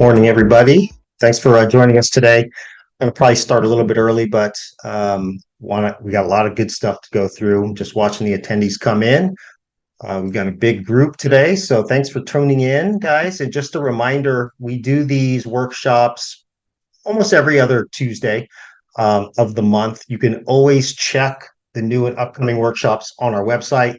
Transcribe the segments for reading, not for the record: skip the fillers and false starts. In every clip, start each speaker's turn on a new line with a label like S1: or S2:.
S1: Morning, everybody. Thanks for joining us today. I'm going to probably start a little bit early, but we got a lot of good stuff to go through. Just watching the attendees come in. We've got a big group today, so thanks for tuning in, guys. And just a reminder, we do these workshops almost every other Tuesday of the month. You can always check the new and upcoming workshops on our website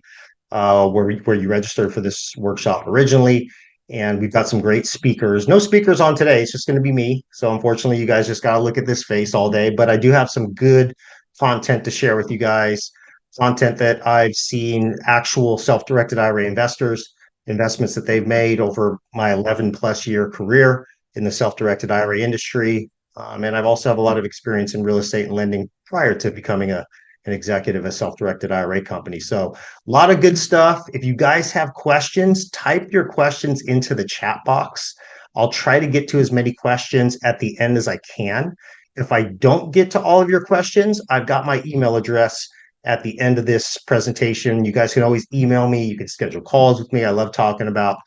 S1: where you registered for this workshop originally. And we've got some great speakers. No speakers on today. It's just going to be me. So unfortunately, you guys just got to look at this face all day. But I do have some good content to share with you guys. Content that I've seen actual self-directed IRA investors, investments that they've made over my 11 plus year career in the self-directed IRA industry. And I've also have a lot of experience in real estate and lending prior to becoming an executive at a self-directed IRA company. So a lot of good stuff. If you guys have questions, type your questions into the chat box. I'll try to get to as many questions at the end as I can. If I don't get to all of your questions, I've got my email address at the end of this presentation. You guys can always email me. You can schedule calls with me. I love talking about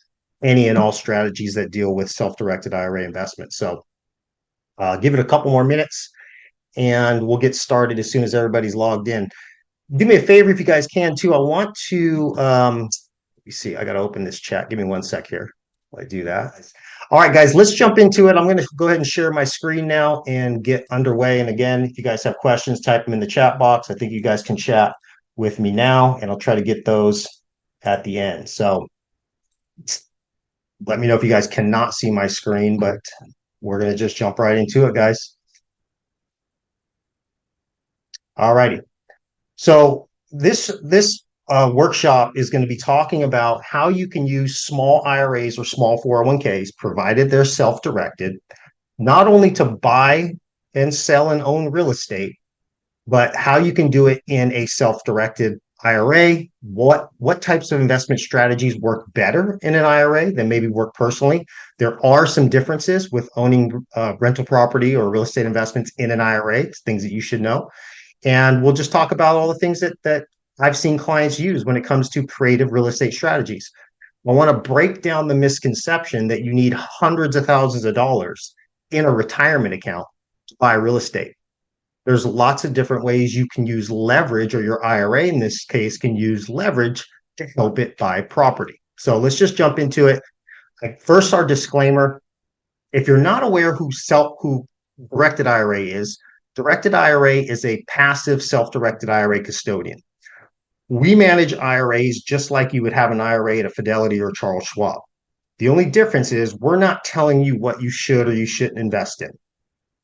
S1: any and all strategies that deal with self-directed IRA investments. So give it a couple more minutes and we'll get started as soon as everybody's logged in. Do me a favor if you guys can too. I want to, let me see, I got to open this chat. Give me one sec here while I do that. All right, guys, let's jump into it. I'm going to go ahead and share my screen now and get underway. And again, if you guys have questions, type them in the chat box. I think you guys can chat with me now, and I'll try to get those at the end. So let me know if you guys cannot see my screen, but we're going to just jump right into it, guys. All righty. So this workshop is going to be talking about how you can use small IRAs or small 401ks, provided they're self-directed, not only to buy and sell and own real estate, but how you can do it in a self-directed IRA. What types of investment strategies work better in an IRA than maybe work personally? There are some differences with owning rental property or real estate investments in an IRA, things that you should know. And we'll just talk about all the things that I've seen clients use when it comes to creative real estate strategies. I want to break down the misconception that you need hundreds of thousands of dollars in a retirement account to buy real estate. There's lots of different ways you can use leverage, or your IRA in this case can use leverage to help it buy property. So let's just jump into it. First, our disclaimer. If you're not aware who directed IRA is, directed IRA is a passive self-directed IRA custodian. We manage IRAs just like you would have an IRA at a Fidelity or Charles Schwab. The only difference is we're not telling you what you should or you shouldn't invest in.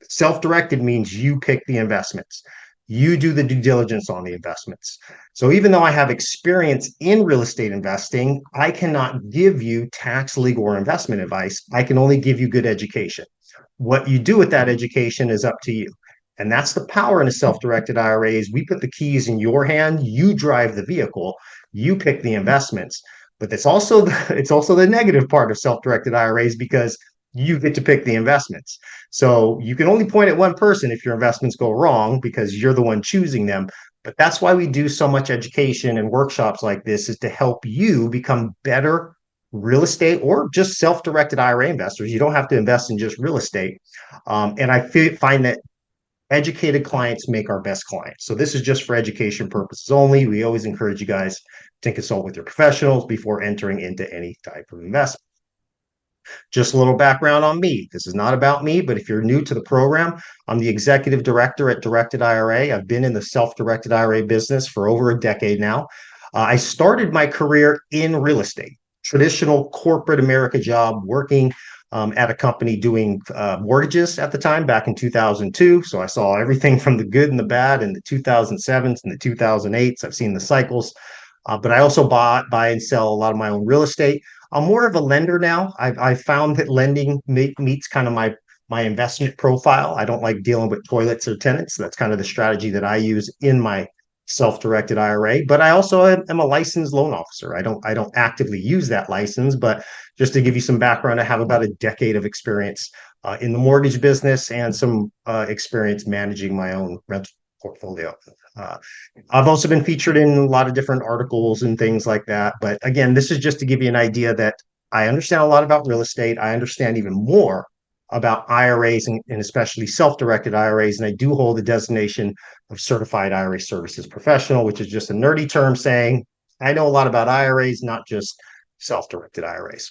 S1: Self-directed means you pick the investments. You do the due diligence on the investments. So even though I have experience in real estate investing, I cannot give you tax, legal, or investment advice. I can only give you good education. What you do with that education is up to you. And that's the power in a self-directed IRA is we put the keys in your hand, you drive the vehicle, you pick the investments. But it's also the negative part of self-directed IRAs because you get to pick the investments. So you can only point at one person if your investments go wrong because you're the one choosing them. But that's why we do so much education and workshops like this, is to help you become better real estate or just self-directed IRA investors. You don't have to invest in just real estate. And I find that educated clients make our best clients. So this is just for education purposes only. We always encourage you guys to consult with your professionals before entering into any type of investment. Just a little background on me. This is not about me, but if you're new to the program, I'm the executive director at Directed IRA. I've been in the self-directed IRA business for over a decade now. I started my career in real estate, traditional corporate America job, working at a company doing mortgages at the time back in 2002. So I saw everything from the good and the bad in the 2007s and the 2008s. I've seen the cycles, but I also buy and sell a lot of my own real estate. I'm more of a lender now. I found that lending meets kind of my investment profile. I don't like dealing with toilets or tenants. That's kind of the strategy that I use in my self-directed IRA, but I also am a licensed loan officer. I don't actively use that license, but just to give you some background, I have about a decade of experience in the mortgage business and some experience managing my own rental portfolio. I've also been featured in a lot of different articles and things like that. But again, this is just to give you an idea that I understand a lot about real estate. I understand even more about IRAs and especially self-directed IRAs. And I do hold the designation of Certified IRA Services Professional, which is just a nerdy term saying I know a lot about IRAs, not just self-directed IRAs.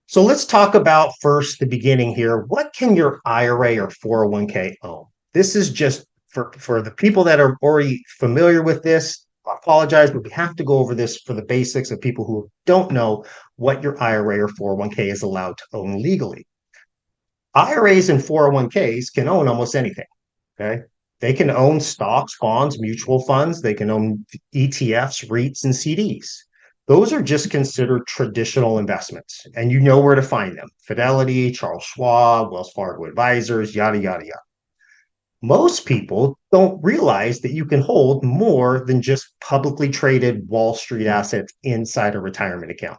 S1: So let's talk about first the beginning here. What can your IRA or 401k own? This is just for the people that are already familiar with this. I apologize, but we have to go over this for the basics of people who don't know what your IRA or 401k is allowed to own legally. IRAs and 401ks can own almost anything. Okay. They can own stocks, bonds, mutual funds. They can own ETFs, REITs, and CDs. Those are just considered traditional investments, and you know where to find them. Fidelity, Charles Schwab, Wells Fargo Advisors, yada, yada, yada. Most people don't realize that you can hold more than just publicly traded Wall Street assets inside a retirement account.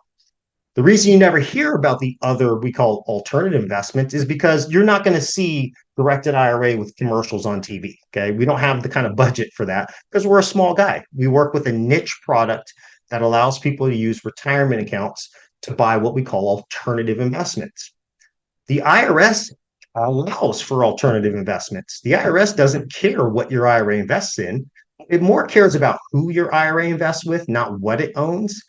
S1: The reason you never hear about the other we call alternative investments is because you're not going to see directed IRA with commercials on TV. Okay. We don't have the kind of budget for that because we're a small guy. We work with a niche product that allows people to use retirement accounts to buy what we call alternative investments. The IRS allows for alternative investments. The IRS doesn't care what your IRA invests in. It more cares about who your IRA invests with, not what it owns.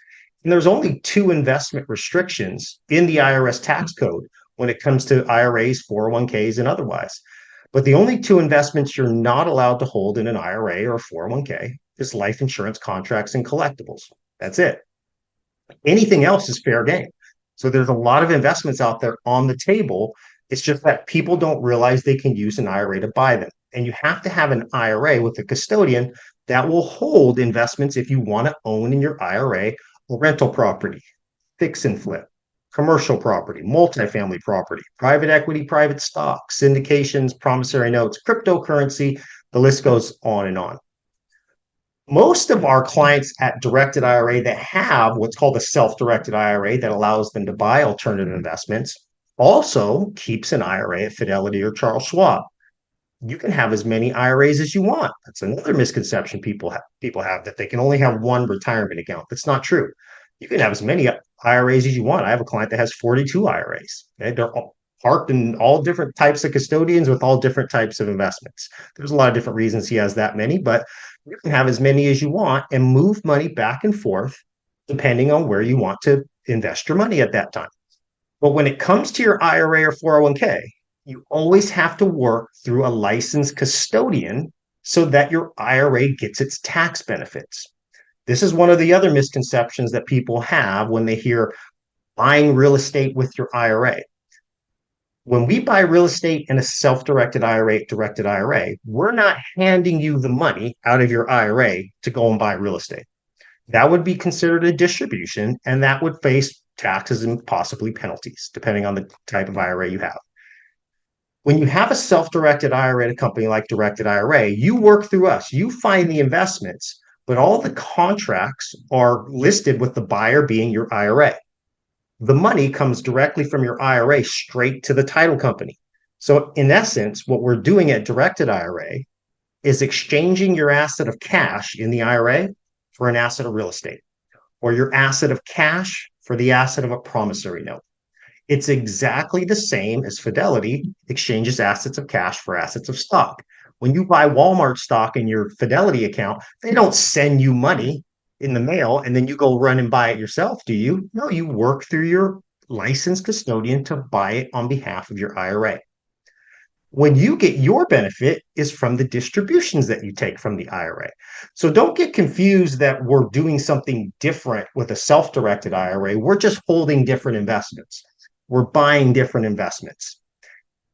S1: And there's only two investment restrictions in the IRS tax code when it comes to IRAs, 401ks, and otherwise. But the only two investments you're not allowed to hold in an IRA or 401k is life insurance contracts and collectibles. That's it. Anything else is fair game. So there's a lot of investments out there on the table. It's just that people don't realize they can use an IRA to buy them. And you have to have an IRA with a custodian that will hold investments if you want to own in your IRA rental property, fix and flip, commercial property, multifamily property, private equity, private stocks, syndications, promissory notes, cryptocurrency. The list goes on and on. Most of our clients at directed IRA that have what's called a self-directed IRA that allows them to buy alternative investments also keeps an IRA at Fidelity or Charles Schwab. You can have as many IRAs as you want. That's another misconception people have that they can only have one retirement account. That's not true. You can have as many IRAs as you want. I have a client that has 42 IRAs. Okay? They're all parked in all different types of custodians with all different types of investments. There's a lot of different reasons he has that many, but you can have as many as you want and move money back and forth depending on where you want to invest your money at that time. But when it comes to your IRA or 401k, you always have to work through a licensed custodian so that your IRA gets its tax benefits. This is one of the other misconceptions that people have when they hear buying real estate with your IRA. When we buy real estate in a self-directed IRA, directed IRA, we're not handing you the money out of your IRA to go and buy real estate. That would be considered a distribution, and that would face taxes and possibly penalties, depending on the type of IRA you have. When you have a self-directed IRA at a company like Directed IRA, you work through us. You find the investments, but all the contracts are listed with the buyer being your IRA. The money comes directly from your IRA straight to the title company. So in essence, what we're doing at Directed IRA is exchanging your asset of cash in the IRA for an asset of real estate, or your asset of cash for the asset of a promissory note. It's exactly the same as Fidelity exchanges assets of cash for assets of stock. When you buy Walmart stock in your Fidelity account, they don't send you money in the mail and then you go run and buy it yourself, do you? No, you work through your licensed custodian to buy it on behalf of your IRA. When you get your benefit is from the distributions that you take from the IRA. So don't get confused that we're doing something different with a self-directed IRA. We're just holding different investments. We're buying different investments.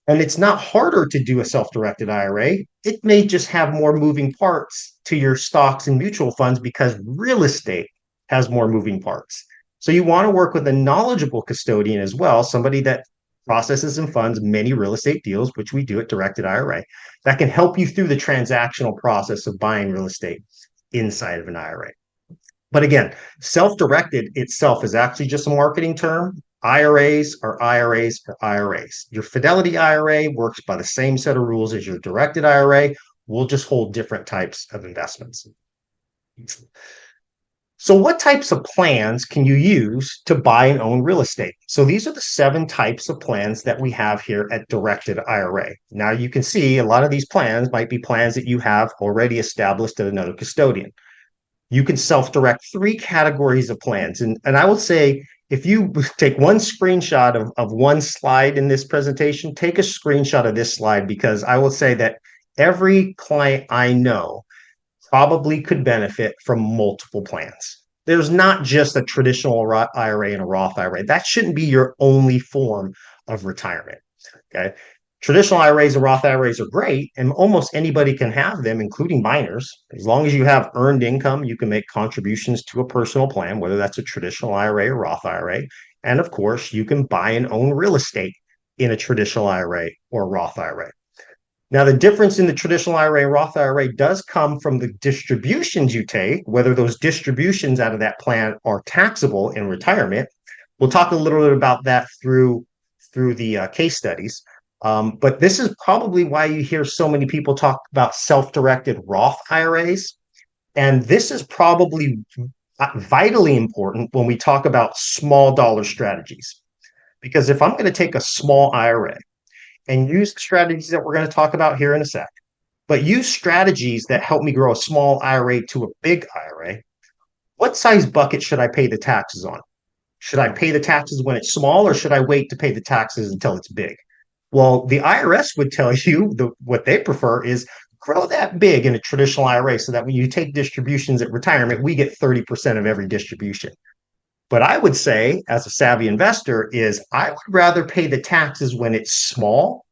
S1: And it's not harder to do a self-directed IRA. It may just have more moving parts to your stocks and mutual funds because real estate has more moving parts. So you want to work with a knowledgeable custodian as well, somebody that processes and funds many real estate deals, which we do at Directed IRA, that can help you through the transactional process of buying real estate inside of an IRA. But again, self-directed itself is actually just a marketing term. IRAs are IRAs are IRAs. Your Fidelity IRA works by the same set of rules as your Directed IRA. We'll just hold different types of investments. So, what types of plans can you use to buy and own real estate? So, these are the 7 types of plans that we have here at Directed IRA. Now, you can see a lot of these plans might be plans that you have already established at another custodian. You can self-direct 3 categories of plans. And I will say, if you take one screenshot of one slide in this presentation, take a screenshot of this slide, because I will say that every client I know probably could benefit from multiple plans. There's not just a traditional IRA and a Roth IRA. That shouldn't be your only form of retirement. Okay. Traditional IRAs and Roth IRAs are great, and almost anybody can have them, including minors. As long as you have earned income, you can make contributions to a personal plan, whether that's a traditional IRA or Roth IRA. And of course, you can buy and own real estate in a traditional IRA or Roth IRA. Now, the difference in the traditional IRA and Roth IRA does come from the distributions you take, whether those distributions out of that plan are taxable in retirement. We'll talk a little bit about that through the case studies. But this is probably why you hear so many people talk about self-directed Roth IRAs. And this is probably vitally important when we talk about small dollar strategies. Because if I'm going to take a small IRA and use the strategies that we're going to talk about here in a sec, but use strategies that help me grow a small IRA to a big IRA, what size bucket should I pay the taxes on? Should I pay the taxes when it's small, or should I wait to pay the taxes until it's big? Well, the IRS would tell you what they prefer is grow that big in a traditional IRA so that when you take distributions at retirement, we get 30% of every distribution. But I would say, as a savvy investor, is I would rather pay the taxes when it's small,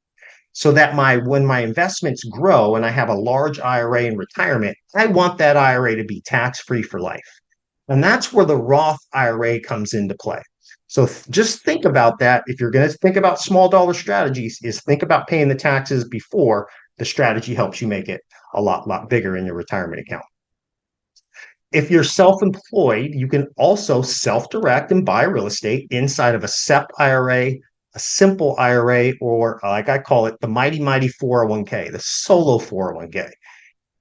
S1: so that when my investments grow and I have a large IRA in retirement, I want that IRA to be tax-free for life. And that's where the Roth IRA comes into play. So just think about that. If you're going to think about small dollar strategies, is think about paying the taxes before the strategy helps you make it a lot bigger in your retirement account. If you're self-employed, you can also self-direct and buy real estate inside of a SEP IRA, a simple IRA, or like I call it, the mighty 401k, the solo 401k.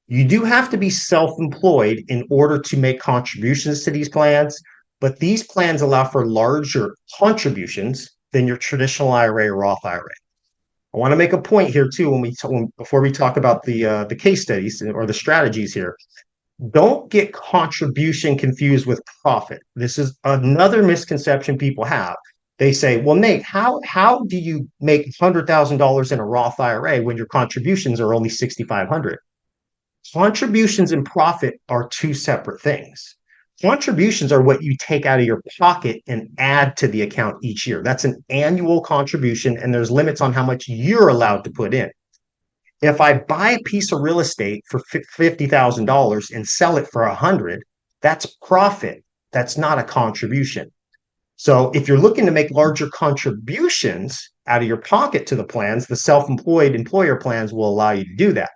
S1: You do have to be self-employed in order to make contributions to these plans, but these plans allow for larger contributions than your traditional IRA or Roth IRA. I want to make a point here too before we talk about the case studies or the strategies here. Don't get contribution confused with profit. This is another misconception people have. They say, well, Nate, how do you make $100,000 in a Roth IRA when your contributions are only $6,500? Contributions and profit are 2 separate things. Contributions are what you take out of your pocket and add to the account each year. That's an annual contribution, and there's limits on how much you're allowed to put in. If I buy a piece of real estate for $50,000 and sell it for $100,000, that's profit. That's not a contribution. So if you're looking to make larger contributions out of your pocket to the plans, the self-employed employer plans will allow you to do that.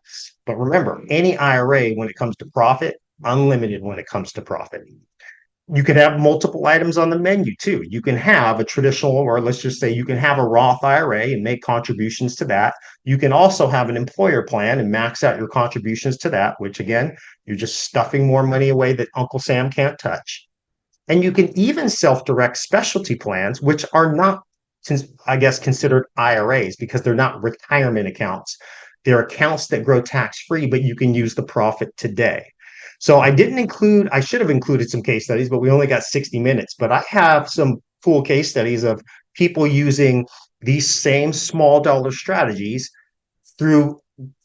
S1: But remember, any IRA, when it comes to profit, unlimited when it comes to profit. You can have multiple items on the menu too. You can have a traditional, or let's just say you can have a Roth IRA and make contributions to that. You can also have an employer plan and max out your contributions to that, which again, you're just stuffing more money away that Uncle Sam can't touch. And you can even self-direct specialty plans, which are not, I guess, considered IRAs because they're not retirement accounts. They're accounts that grow tax-free, but you can use the profit today. So I should have included some case studies, but we only got 60 minutes. But I have some cool case studies of people using these same small dollar strategies through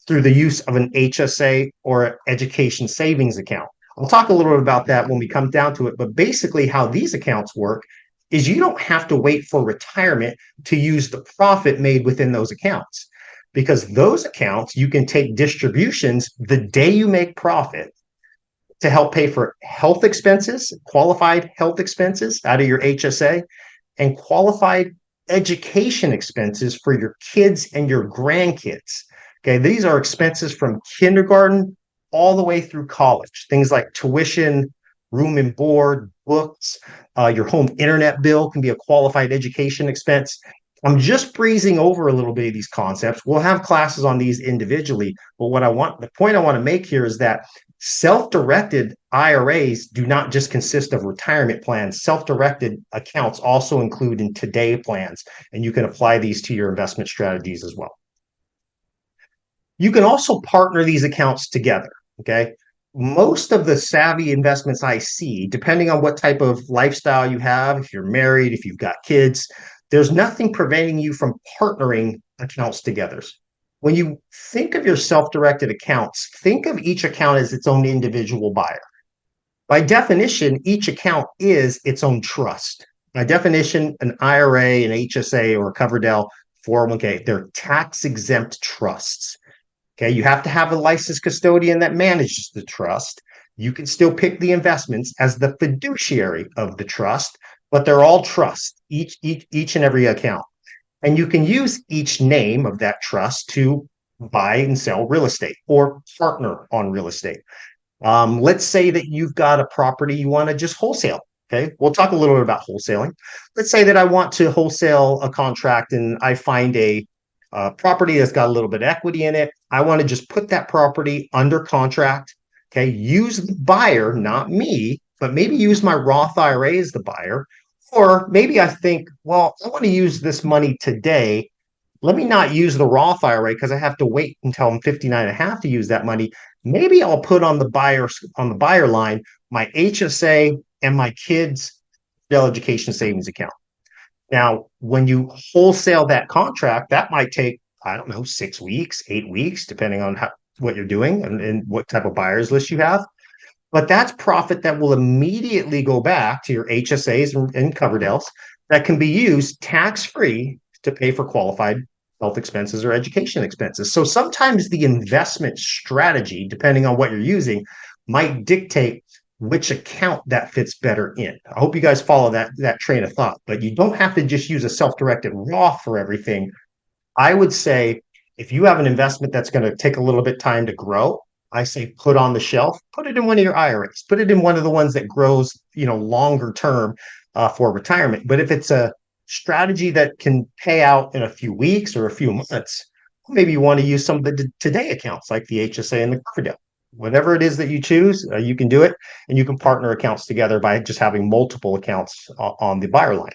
S1: the use of an HSA or education savings account. I'll talk a little bit about that when we come down to it. But basically, how these accounts work is you don't have to wait for retirement to use the profit made within those accounts, because those accounts, you can take distributions the day you make profit to help pay for health expenses, qualified health expenses out of your HSA, and qualified education expenses for your kids and your grandkids. Okay, these are expenses from kindergarten all the way through college. Things like tuition, room and board, books, your home internet bill can be a qualified education expense. I'm just breezing over a little bit of these concepts. We'll have classes on these individually, but the point I want to make here is that Self-directed IRAs do not just consist of retirement plans. Self-directed accounts also include in today plans, and you can apply these to your investment strategies as well. You can also partner these accounts together. Okay. Most of the savvy investments I see, depending on what type of lifestyle you have, if you're married, if you've got kids, there's nothing preventing you from partnering accounts together. When you think of your self directed accounts, think of each account as its own individual buyer. By definition, each account is its own trust. By definition, an IRA, an HSA, or a Coverdell 401k, they're tax exempt trusts. Okay, you have to have a licensed custodian that manages the trust. You can still pick the investments as the fiduciary of the trust, but they're all trust, each and every account. And you can use each name of that trust to buy and sell real estate or partner on real estate. Let's say that you've got a property you want to just wholesale. Okay, we'll talk a little bit about wholesaling. Let's say that I want to wholesale a contract and I find a property that's got a little bit of equity in it. I want to just put that property under contract. Okay, use the buyer, not me, but maybe use my Roth IRA as the buyer. Or maybe I think, well, I want to use this money today. Let me not use the Roth IRA because I have to wait until I'm 59 and a half to use that money. Maybe I'll put on the buyer line my HSA and my kids' education savings account. Now, when you wholesale that contract, that might take, I don't know, 6 weeks, 8 weeks, depending on what you're doing and what type of buyers list you have. But that's profit that will immediately go back to your HSAs and Coverdells that can be used tax-free to pay for qualified health expenses or education expenses. So sometimes the investment strategy, depending on what you're using, might dictate which account that fits better in. I hope you guys follow that train of thought, but you don't have to just use a self-directed Roth for everything. I would say if you have an investment that's going to take a little bit time to grow, I say put on the shelf, put it in one of your IRAs, put it in one of the ones that grows, longer term for retirement. But if it's a strategy that can pay out in a few weeks or a few months, maybe you want to use some of the today accounts like the HSA and the Coverdell. Whatever it is that you choose, you can do it, and you can partner accounts together by just having multiple accounts on the buyer line.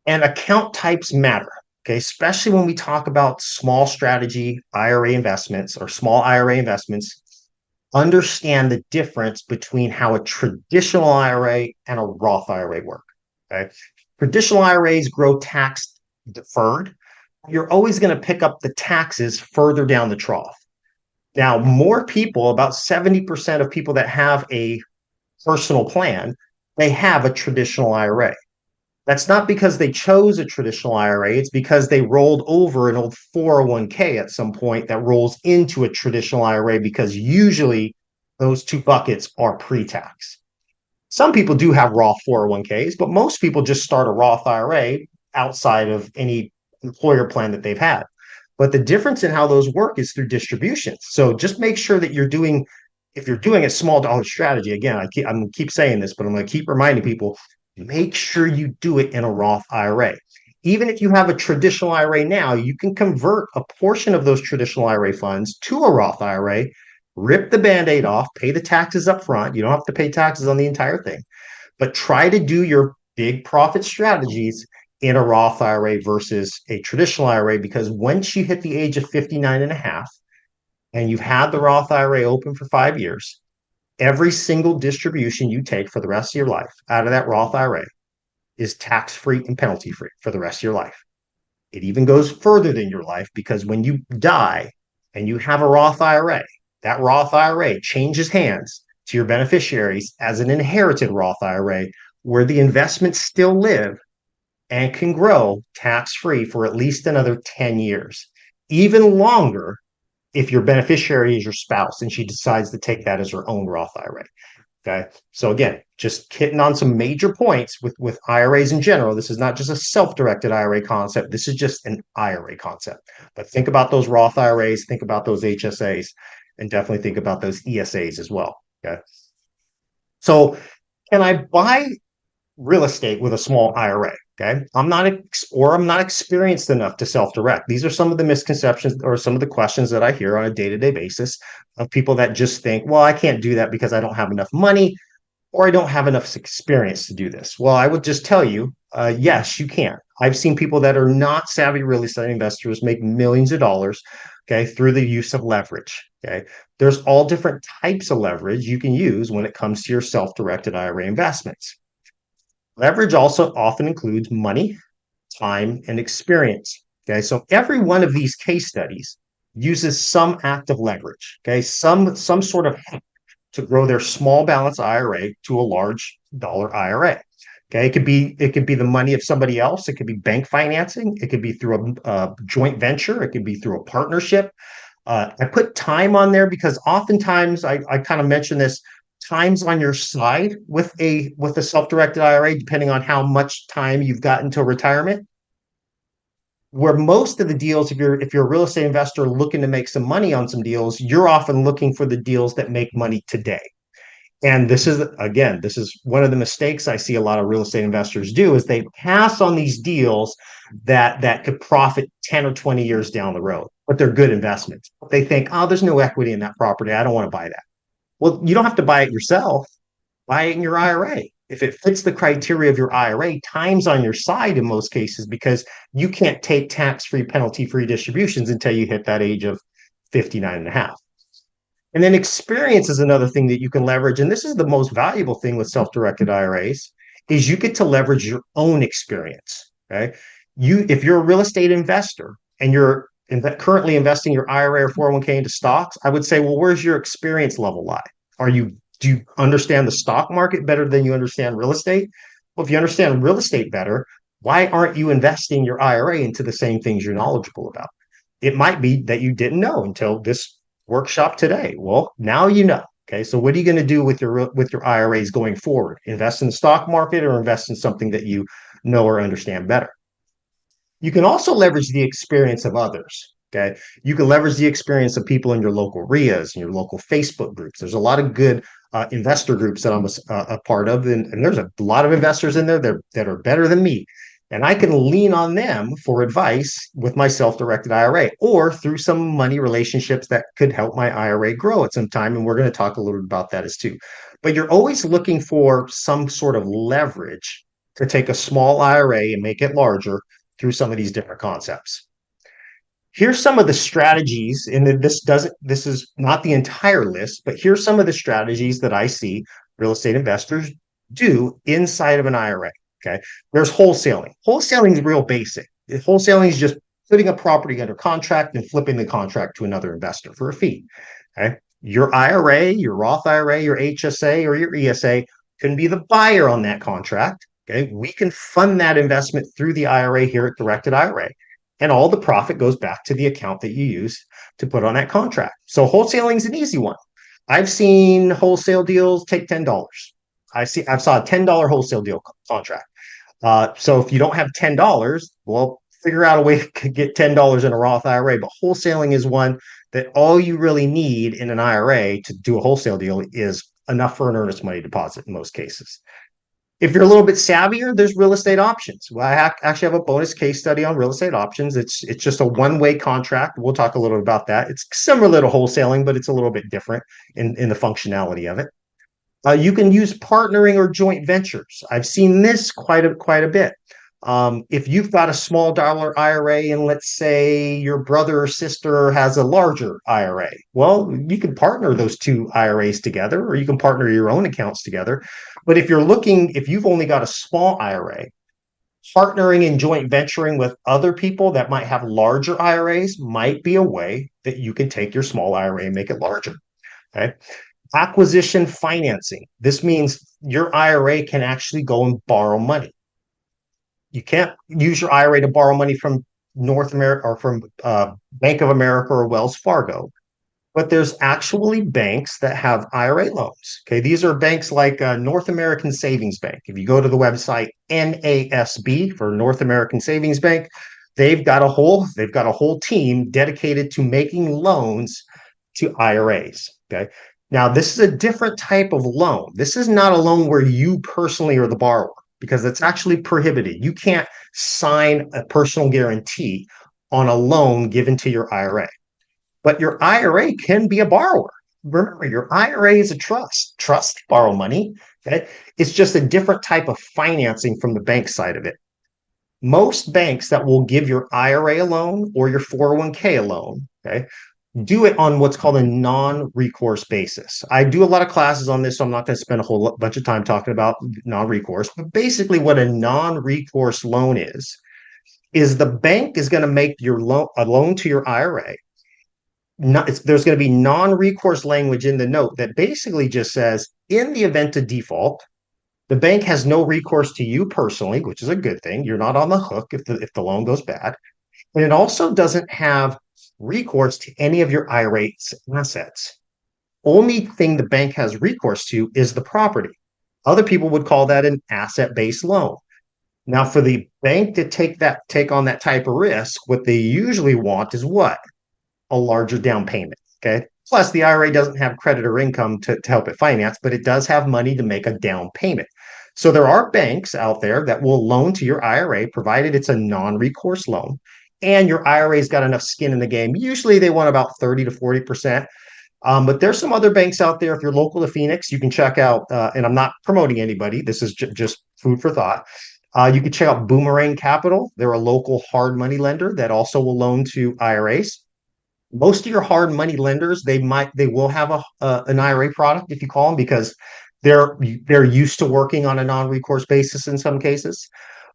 S1: And account types matter, okay, especially when we talk about small strategy IRA investments or small IRA investments. Understand the difference between how a traditional IRA and a Roth IRA work. Okay, traditional IRAs grow tax deferred. You're always going to pick up the taxes further down the trough. Now, more people, about 70% of people that have a personal plan, they have a traditional IRA. That's not because they chose a traditional IRA. It's because they rolled over an old 401k at some point that rolls into a traditional IRA because usually those two buckets are pre-tax. Some people do have Roth 401ks, but most people just start a Roth IRA outside of any employer plan that they've had. But the difference in how those work is through distributions. So just make sure that if you're doing a small dollar strategy, again, I'm keep saying this, but I'm going to keep reminding people, make sure you do it in a Roth IRA. Even if you have a traditional IRA now, you can convert a portion of those traditional IRA funds to a Roth IRA, rip the Band-Aid off, pay the taxes up front. You don't have to pay taxes on the entire thing, but try to do your big profit strategies in a Roth IRA versus a traditional IRA, because once you hit the age of 59 and a half and you've had the Roth IRA open for 5 years, every single distribution you take for the rest of your life out of that Roth IRA is tax-free and penalty-free for the rest of your life. It even goes further than your life because when you die and you have a Roth IRA, that Roth IRA changes hands to your beneficiaries as an inherited Roth IRA where the investments still live and can grow tax-free for at least another 10 years, even longer if your beneficiary is your spouse and she decides to take that as her own Roth IRA. Okay. So again, just hitting on some major points with IRAs in general. This is not just a self-directed IRA concept. This is just an IRA concept. But think about those Roth IRAs, think about those HSAs, and definitely think about those ESAs as well. Okay. So can I buy real estate with a small IRA? Okay. I'm not experienced enough to self-direct. These are some of the misconceptions or some of the questions that I hear on a day-to-day basis of people that just think, well, I can't do that because I don't have enough money or I don't have enough experience to do this. Well, I would just tell you, yes, you can. I've seen people that are not savvy real estate investors make millions of dollars, okay, through the use of leverage. Okay. There's all different types of leverage you can use when it comes to your self-directed IRA investments. Leverage also often includes money, time, and experience. Okay, so every one of these case studies uses some act of leverage. Okay, some sort of to grow their small balance IRA to a large dollar IRA. Okay, it could be the money of somebody else. It could be bank financing. It could be through a joint venture. It could be through a partnership. I put time on there because oftentimes I kind of mention this. Time's on your side with a self-directed IRA, depending on how much time you've got until retirement. Where most of the deals, if you're a real estate investor looking to make some money on some deals, you're often looking for the deals that make money today. And this is one of the mistakes I see a lot of real estate investors do is they pass on these deals that could profit 10 or 20 years down the road, but they're good investments. They think, oh, there's no equity in that property. I don't want to buy that. Well, you don't have to buy it yourself. Buy it in your IRA. If it fits the criteria of your IRA, time's on your side in most cases because you can't take tax-free, penalty-free distributions until you hit that age of 59 and a half. And then experience is another thing that you can leverage. And this is the most valuable thing with self-directed IRAs is you get to leverage your own experience. Okay. If you're a real estate investor and you're currently investing your IRA or 401k into stocks, I would say, well, where's your experience level lie? Do you understand the stock market better than you understand real estate? Well, if you understand real estate better, why aren't you investing your IRA into the same things you're knowledgeable about? It might be that you didn't know until this workshop today. Well, now you know. Okay, so what are you going to do with your IRAs going forward? Invest in the stock market or invest in something that you know or understand better? You can also leverage the experience of others. Okay. You can leverage the experience of people in your local RIAs and your local Facebook groups. There's a lot of good investor groups that I'm a part of, and there's a lot of investors in there that are better than me. And I can lean on them for advice with my self-directed IRA or through some money relationships that could help my IRA grow at some time. And we're going to talk a little bit about that as too. But you're always looking for some sort of leverage to take a small IRA and make it larger through some of these different concepts. Here's some of the strategies, and this is not the entire list, but here's some of the strategies that I see real estate investors do inside of an IRA. Okay. There's wholesaling. Wholesaling is real basic. Wholesaling is just putting a property under contract and flipping the contract to another investor for a fee. Okay. Your IRA, your Roth IRA, your HSA, or your ESA can be the buyer on that contract. Okay. We can fund that investment through the IRA here at Directed IRA. And all the profit goes back to the account that you use to put on that contract. So wholesaling is an easy one. I've seen wholesale deals take $10. I've saw a $10 wholesale deal contract. So if you don't have $10, well, figure out a way to get $10 in a Roth IRA. But wholesaling is one that all you really need in an IRA to do a wholesale deal is enough for an earnest money deposit in most cases. If you're a little bit savvier, there's real estate options. Well, I actually have a bonus case study on real estate options. It's just a one-way contract. We'll talk a little bit about that. It's similar to wholesaling, but it's a little bit different in the functionality of it. You can use partnering or joint ventures. I've seen this quite a bit. If you've got a small dollar IRA and let's say your brother or sister has a larger IRA, well, you can partner those two IRAs together or you can partner your own accounts together. But if you've only got a small IRA, partnering and joint venturing with other people that might have larger IRAs might be a way that you can take your small IRA and make it larger. Okay. Acquisition financing. This means your IRA can actually go and borrow money. You can't use your IRA to borrow money from North America or from Bank of America or Wells Fargo, but there's actually banks that have IRA loans. Okay, these are banks like North American Savings Bank. If you go to the website NASB for North American Savings Bank, they've got a whole team dedicated to making loans to IRAs. Okay. Now, this is a different type of loan. This is not a loan where you personally are the borrower. because it's actually prohibited. You can't sign a personal guarantee on a loan given to your IRA. But your IRA can be a borrower. Remember, your IRA is a trust. Trust borrow money. Okay? It's just a different type of financing from the bank side of it. Most banks that will give your IRA a loan or your 401k a loan, okay, do it on what's called a non-recourse basis. I do a lot of classes on this, so I'm not going to spend a whole bunch of time talking about non-recourse. But basically, what a non-recourse loan is the bank is going to make your loan a loan to your IRA. There's going to be non-recourse language in the note that basically just says, in the event of default, the bank has no recourse to you personally, which is a good thing. You're not on the hook if the loan goes bad. And it also doesn't have recourse to any of your IRA's assets. Only thing the bank has recourse to is the property. Other people would call that an asset-based loan. Now, for the bank to take on that type of risk, what they usually want is what? A larger down payment. Okay. Plus, the IRA doesn't have credit or income to help it finance, but it does have money to make a down payment. So there are banks out there that will loan to your IRA, provided it's a non-recourse loan, and your IRA's got enough skin in the game. Usually they want about 30 to 40%. But there's some other banks out there. If you're local to Phoenix, you can check out, and I'm not promoting anybody. This is just food for thought. You can check out Boomerang Capital. They're a local hard money lender that also will loan to IRAs. Most of your hard money lenders, they will have an IRA product if you call them, because they're used to working on a non-recourse basis in some cases.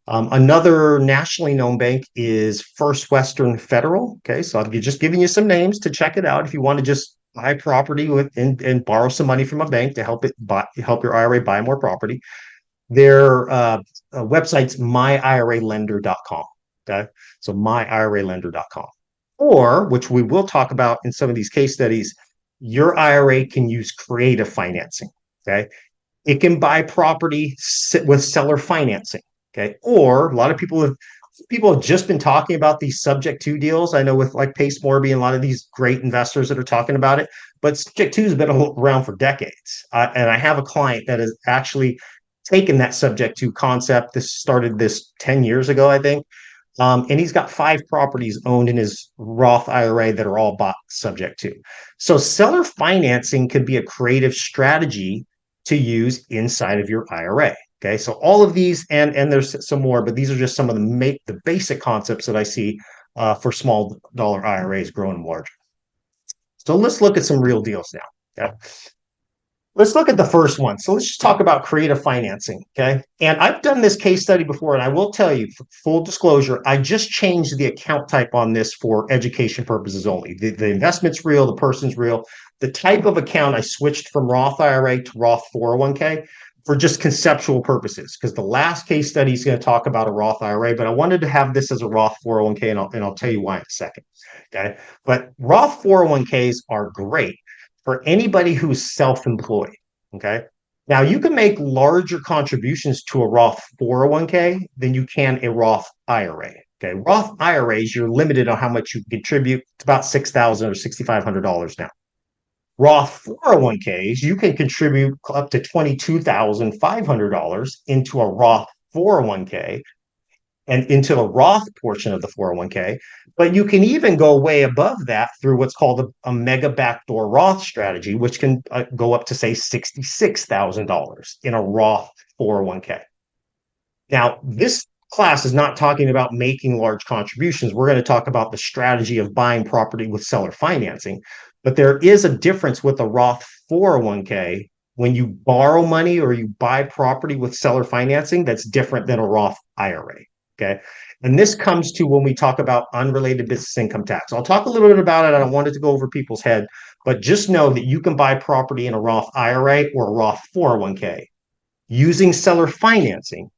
S1: Another nationally known bank is First Western Federal. Okay, so I'll be just giving you some names to check it out if you want to just buy property and borrow some money from a bank to help your IRA buy more property. Their website's myiralender.com. Okay, so myiralender.com. Or, which we will talk about in some of these case studies, your IRA can use creative financing. Okay, it can buy property with seller financing. Okay, or a lot of people have just been talking about these subject to deals. I know with like Pace Morby and a lot of these great investors that are talking about it, but subject to has been around for decades. And I have a client that has actually taken that subject to concept. This started 10 years ago, I think. And he's got 5 properties owned in his Roth IRA that are all bought subject to. So seller financing could be a creative strategy to use inside of your IRA. Okay, so all of these, and there's some more, but these are just some of the basic concepts that I see for small dollar IRAs growing larger. So let's look at some real deals now. Okay. Let's look at the first one. So let's just talk about creative financing, okay? And I've done this case study before, and I will tell you, for full disclosure, I just changed the account type on this for education purposes only. The investment's real, the person's real. The type of account I switched from Roth IRA to Roth 401k for just conceptual purposes, because the last case study is going to talk about a Roth IRA, but I wanted to have this as a Roth 401k, and I'll tell you why in a second, okay? But Roth 401ks are great for anybody who's self-employed, okay? Now, you can make larger contributions to a Roth 401k than you can a Roth IRA, okay? Roth IRAs, you're limited on how much you can contribute. It's about $6,000 or $6,500 now. Roth 401ks, you can contribute up to $22,500 into a Roth 401k and into the Roth portion of the 401k, but you can even go way above that through what's called a mega backdoor Roth strategy, which can go up to, say, $66,000 in a Roth 401k. Now, this class is not talking about making large contributions. We're going to talk about the strategy of buying property with seller financing, but there is a difference with a Roth 401k. When you borrow money or you buy property with seller financing, that's different than a Roth IRA. Okay. And this comes to when we talk about unrelated business income tax. I'll talk a little bit about it. I don't want it to go over people's head, but just know that you can buy property in a Roth IRA or a Roth 401k using seller financing.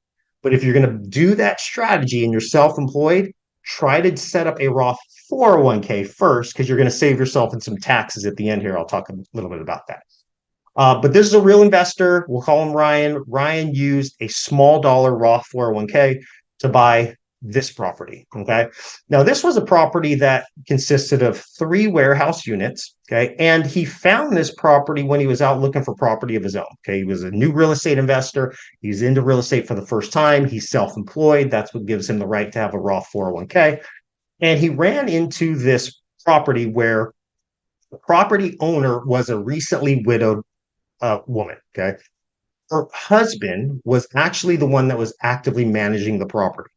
S1: But if you're going to do that strategy and you're self-employed, try to set up a Roth 401k first, because you're going to save yourself in some taxes at the end here. I'll talk a little bit about that. But this is a real investor. We'll call him Ryan. Ryan used a small dollar Roth 401k to buy this property. Okay. Now, this was a property that consisted of 3 warehouse units. Okay. And he found this property when he was out looking for property of his own. Okay. He was a new real estate investor. He's into real estate for the first time. He's self employed. That's what gives him the right to have a Roth 401k. And he ran into this property where the property owner was a recently widowed woman. Okay. Her husband was actually the one that was actively managing the property.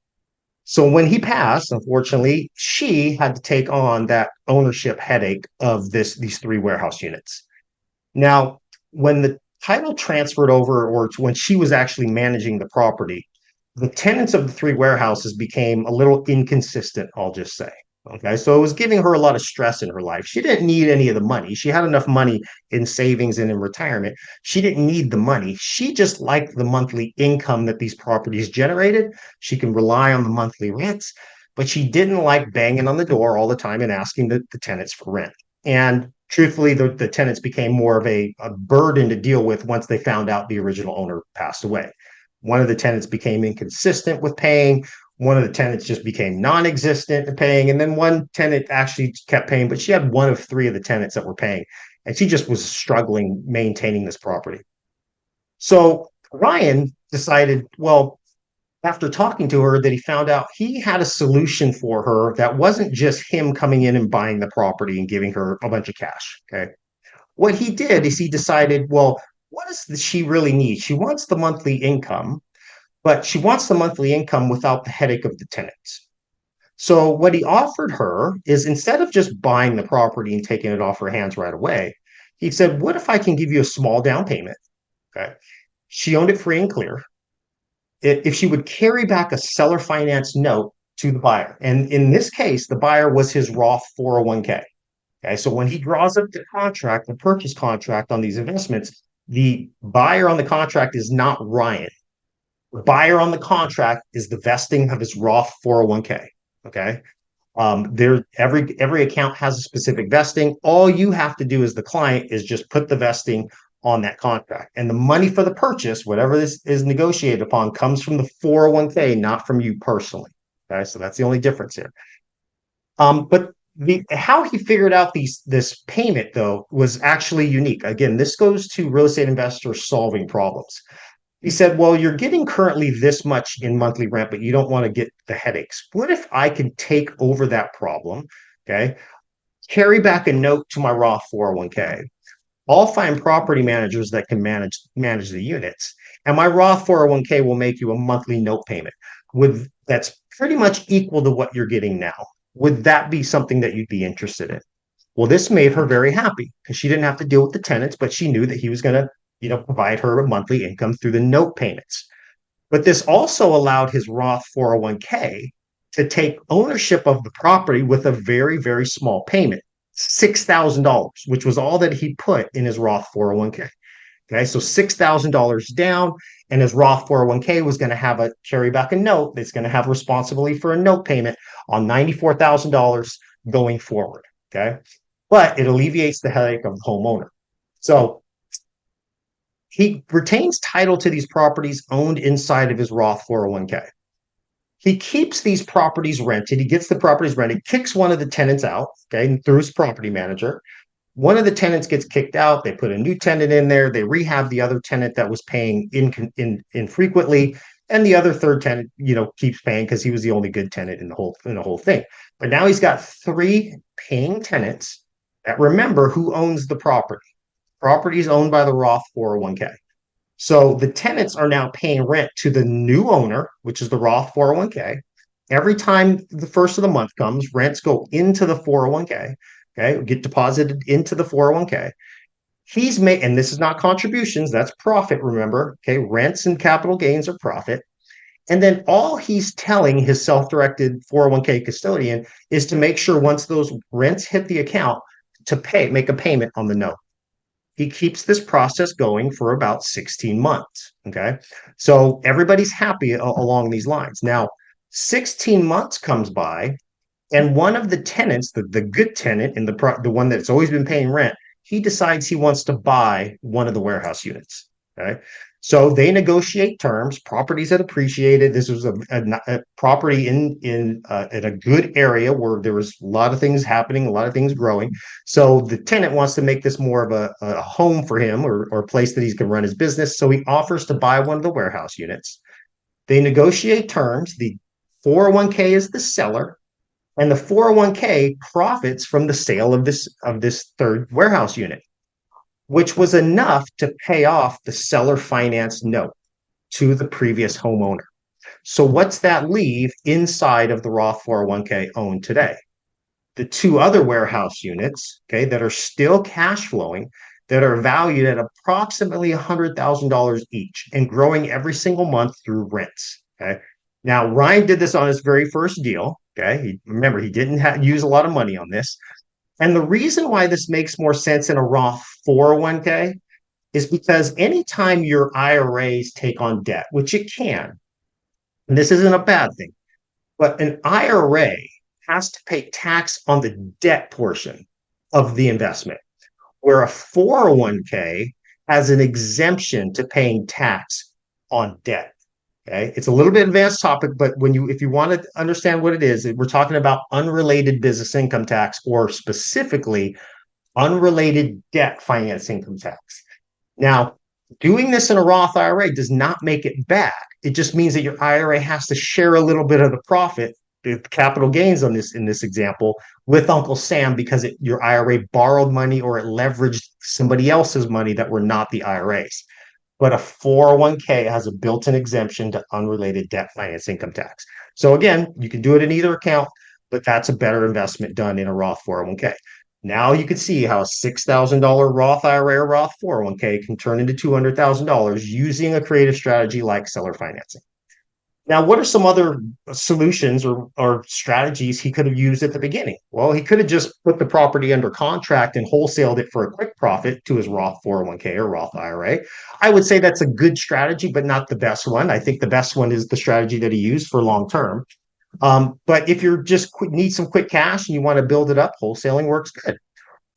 S1: So when he passed, unfortunately, she had to take on that ownership headache of these 3 warehouse units. Now, when the title transferred over, or when she was actually managing the property, the tenants of the 3 warehouses became a little inconsistent, I'll just say. Okay, so it was giving her a lot of stress in her life. She didn't need any of the money. She had enough money in savings and in retirement. She didn't need the money. She just liked the monthly income that these properties generated. She can rely on the monthly rents, but she didn't like banging on the door all the time and asking the tenants for rent. And truthfully, the tenants became more of a burden to deal with once they found out the original owner passed away. One of the tenants became inconsistent with paying. One of the tenants just became non-existent in paying. And then one tenant actually kept paying, but she had one of 3 of the tenants that were paying. And she just was struggling maintaining this property. So Ryan decided, well, after talking to her, that he found out he had a solution for her that wasn't just him coming in and buying the property and giving her a bunch of cash. Okay. What he did is he decided, well, what does she really need? She wants the monthly income, but she wants the monthly income without the headache of the tenants. So what he offered her is, instead of just buying the property and taking it off her hands right away, he said, what if I can give you a small down payment? Okay. She owned it free and clear. If she would carry back a seller finance note to the buyer. And in this case, the buyer was his Roth 401k. Okay. So when he draws up the contract, the purchase contract on these investments, the buyer on the contract is not Ryan. The buyer on the contract is the vesting of his Roth 401k. Okay. There, every account has a specific vesting. All you have to do as the client is just put the vesting on that contract, and the money for the purchase, whatever this is negotiated upon, comes from the 401k, not from you personally. Okay, so that's the only difference here. But how he figured out this payment though was actually unique. Again, this goes to real estate investors solving problems. He said, well, you're getting currently this much in monthly rent, but you don't want to get the headaches. What if I can take over that problem? Okay. Carry back a note to my Roth 401k. I'll find property managers that can manage the units. And my Roth 401k will make you a monthly note payment with that's pretty much equal to what you're getting now. Would that be something that you'd be interested in? Well, this made her very happy because she didn't have to deal with the tenants, but she knew that he was going to, provide her a monthly income through the note payments. But this also allowed his Roth 401k to take ownership of the property with a very, very small payment, $6,000, which was all that he put in his Roth 401k. Okay, so $6,000 down, and his Roth 401k was going to have a carry back a note that's going to have responsibility for a note payment on $94,000 going forward. Okay, but it alleviates the headache of the homeowner. So he retains title to these properties owned inside of his Roth 401k. He keeps these properties rented. He gets the properties rented, kicks one of the tenants out, okay, through his property manager. One of the tenants gets kicked out. They put a new tenant in there. They rehab the other tenant that was paying infrequently, and the other third tenant, keeps paying because he was the only good tenant in the whole thing. But now he's got 3 paying tenants that remember who owns the property. Property is owned by the Roth 401k. So the tenants are now paying rent to the new owner, which is the Roth 401k. Every time the first of the month comes, rents go into the 401k. Okay, get deposited into the 401k. He's made, and this is not contributions, that's profit, remember. Okay, rents and capital gains are profit. And then all he's telling his self-directed 401k custodian is to make sure once those rents hit the account to make a payment on the note. He keeps this process going for about 16 months. Okay. So everybody's happy along these lines. Now, 16 months comes by, and one of the tenants, the good tenant and the one that's always been paying rent, he decides he wants to buy one of the warehouse units. Okay. So they negotiate terms, properties that appreciated. This was a property in a good area where there was a lot of things happening, a lot of things growing. So the tenant wants to make this more of a home for him, or a place that he's going to run his business. So he offers to buy one of the warehouse units. They negotiate terms. The 401k is the seller, and the 401k profits from the sale of this third warehouse unit, which was enough to pay off the seller finance note to the previous homeowner. So what's that leave inside of the Roth 401k owned today? The two other warehouse units, okay, that are still cash flowing, that are valued at approximately $100,000 each and growing every single month through rents. Okay. Now, Ryan did this on his very first deal. Okay. Remember, he didn't use a lot of money on this. And the reason why this makes more sense in a Roth 401k is because anytime your IRAs take on debt, which it can, and this isn't a bad thing, but an IRA has to pay tax on the debt portion of the investment, where a 401k has an exemption to paying tax on debt. Okay. It's a little bit advanced topic, but if you want to understand what it is, we're talking about unrelated business income tax, or specifically unrelated debt finance income tax. Now, doing this in a Roth IRA does not make it bad. It just means that your IRA has to share a little bit of the profit, the capital gains on this in this example, with Uncle Sam, because your IRA borrowed money or it leveraged somebody else's money that were not the IRAs. But a 401k has a built-in exemption to unrelated debt finance income tax. So again, you can do it in either account, but that's a better investment done in a Roth 401k. Now you can see how a $6,000 Roth IRA or Roth 401k can turn into $200,000 using a creative strategy like seller financing. Now, what are some other solutions or strategies he could have used at the beginning? Well, he could have just put the property under contract and wholesaled it for a quick profit to his Roth 401k or Roth IRA. I would say that's a good strategy, but not the best one. I think the best one is the strategy that he used for long term. But if you're just need some quick cash and you want to build it up, wholesaling works good.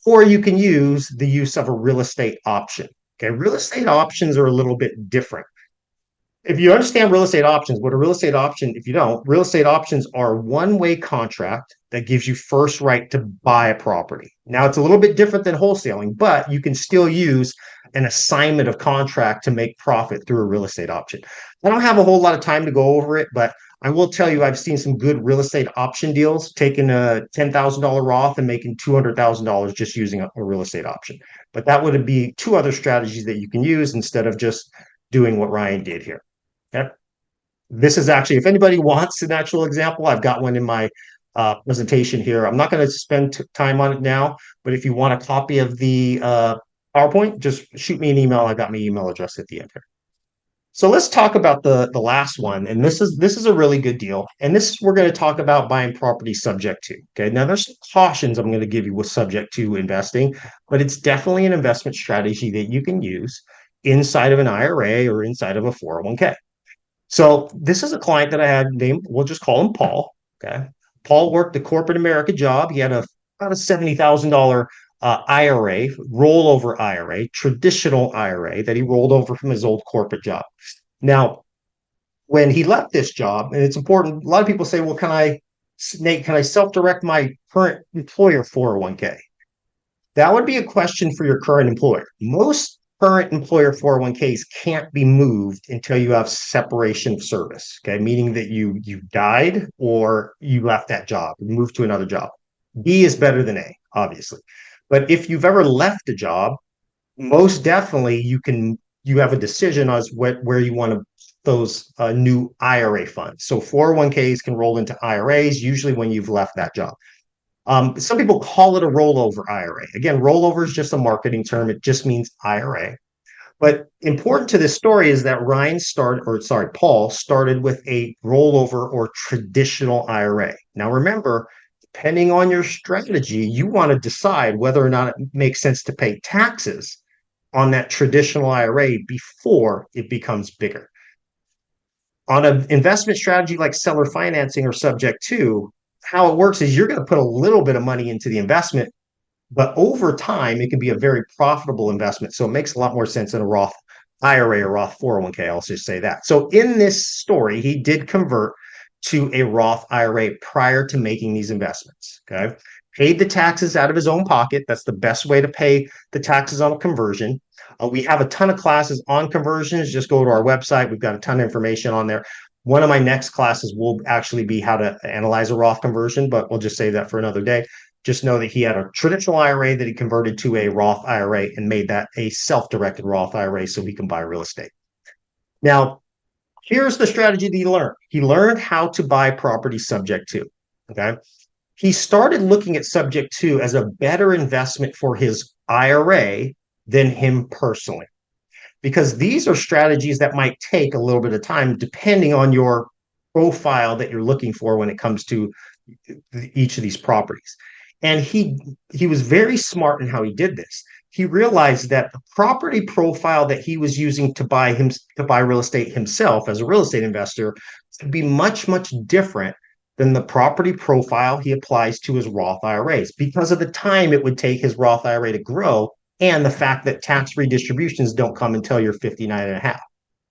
S1: Or you can use the use of a real estate option. Okay, real estate options are a little bit different. If you understand real estate options, what a real estate option, if you don't, real estate options are one-way contract that gives you first right to buy a property. Now, it's a little bit different than wholesaling, but you can still use an assignment of contract to make profit through a real estate option. I don't have a whole lot of time to go over it, but I will tell you I've seen some good real estate option deals, taking a $10,000 Roth and making $200,000 just using a real estate option. But that would be two other strategies that you can use instead of just doing what Ryan did here. Okay. This is actually, if anybody wants an actual example, I've got one in my presentation here. I'm not going to spend time on it now, but if you want a copy of the PowerPoint, just shoot me an email. I got my email address at the end here. So let's talk about the last one, and this is a really good deal. And this we're going to talk about buying property subject to. Okay, now there's some cautions I'm going to give you with subject to investing, but it's definitely an investment strategy that you can use inside of an IRA or inside of a 401k. So this is a client that I had named, we'll just call him Paul. Okay. Paul worked a corporate America job. He had about a $70,000 IRA, rollover IRA, traditional IRA that he rolled over from his old corporate job. Now, when he left this job, and it's important, a lot of people say, well, Nate, can I self-direct my current employer 401k? That would be a question for your current employer. Most current employer 401ks can't be moved until you have separation of service, okay? Meaning that you died or you left that job and moved to another job. B is better than A, obviously. But if you've ever left a job, most definitely you have a decision as where you want to those new IRA funds. So 401ks can roll into IRAs usually when you've left that job. Some people call it a rollover IRA. Again, rollover is just a marketing term. It just means IRA. But important to this story is that Paul started with a rollover or traditional IRA. Now, remember, depending on your strategy, you want to decide whether or not it makes sense to pay taxes on that traditional IRA before it becomes bigger. On an investment strategy like seller financing or subject to, how it works is you're going to put a little bit of money into the investment, but over time, it can be a very profitable investment. So it makes a lot more sense in a Roth IRA or Roth 401k. I'll just say that. So in this story, he did convert to a Roth IRA prior to making these investments. Okay. Paid the taxes out of his own pocket. That's the best way to pay the taxes on a conversion. We have a ton of classes on conversions. Just go to our website. We've got a ton of information on there. One of my next classes will actually be how to analyze a Roth conversion, but we'll just save that for another day. Just know that he had a traditional IRA that he converted to a Roth IRA and made that a self-directed Roth IRA so he can buy real estate. Now, here's the strategy that he learned. He learned how to buy property subject to. Okay. He started looking at subject to as a better investment for his IRA than him personally, because these are strategies that might take a little bit of time depending on your profile that you're looking for when it comes to each of these properties. And he was very smart in how he did this. He realized that the property profile that he was using to buy real estate himself as a real estate investor would be much different than the property profile he applies to his Roth IRAs because of the time it would take his Roth IRA to grow and the fact that tax-free distributions don't come until you're 59 and a half.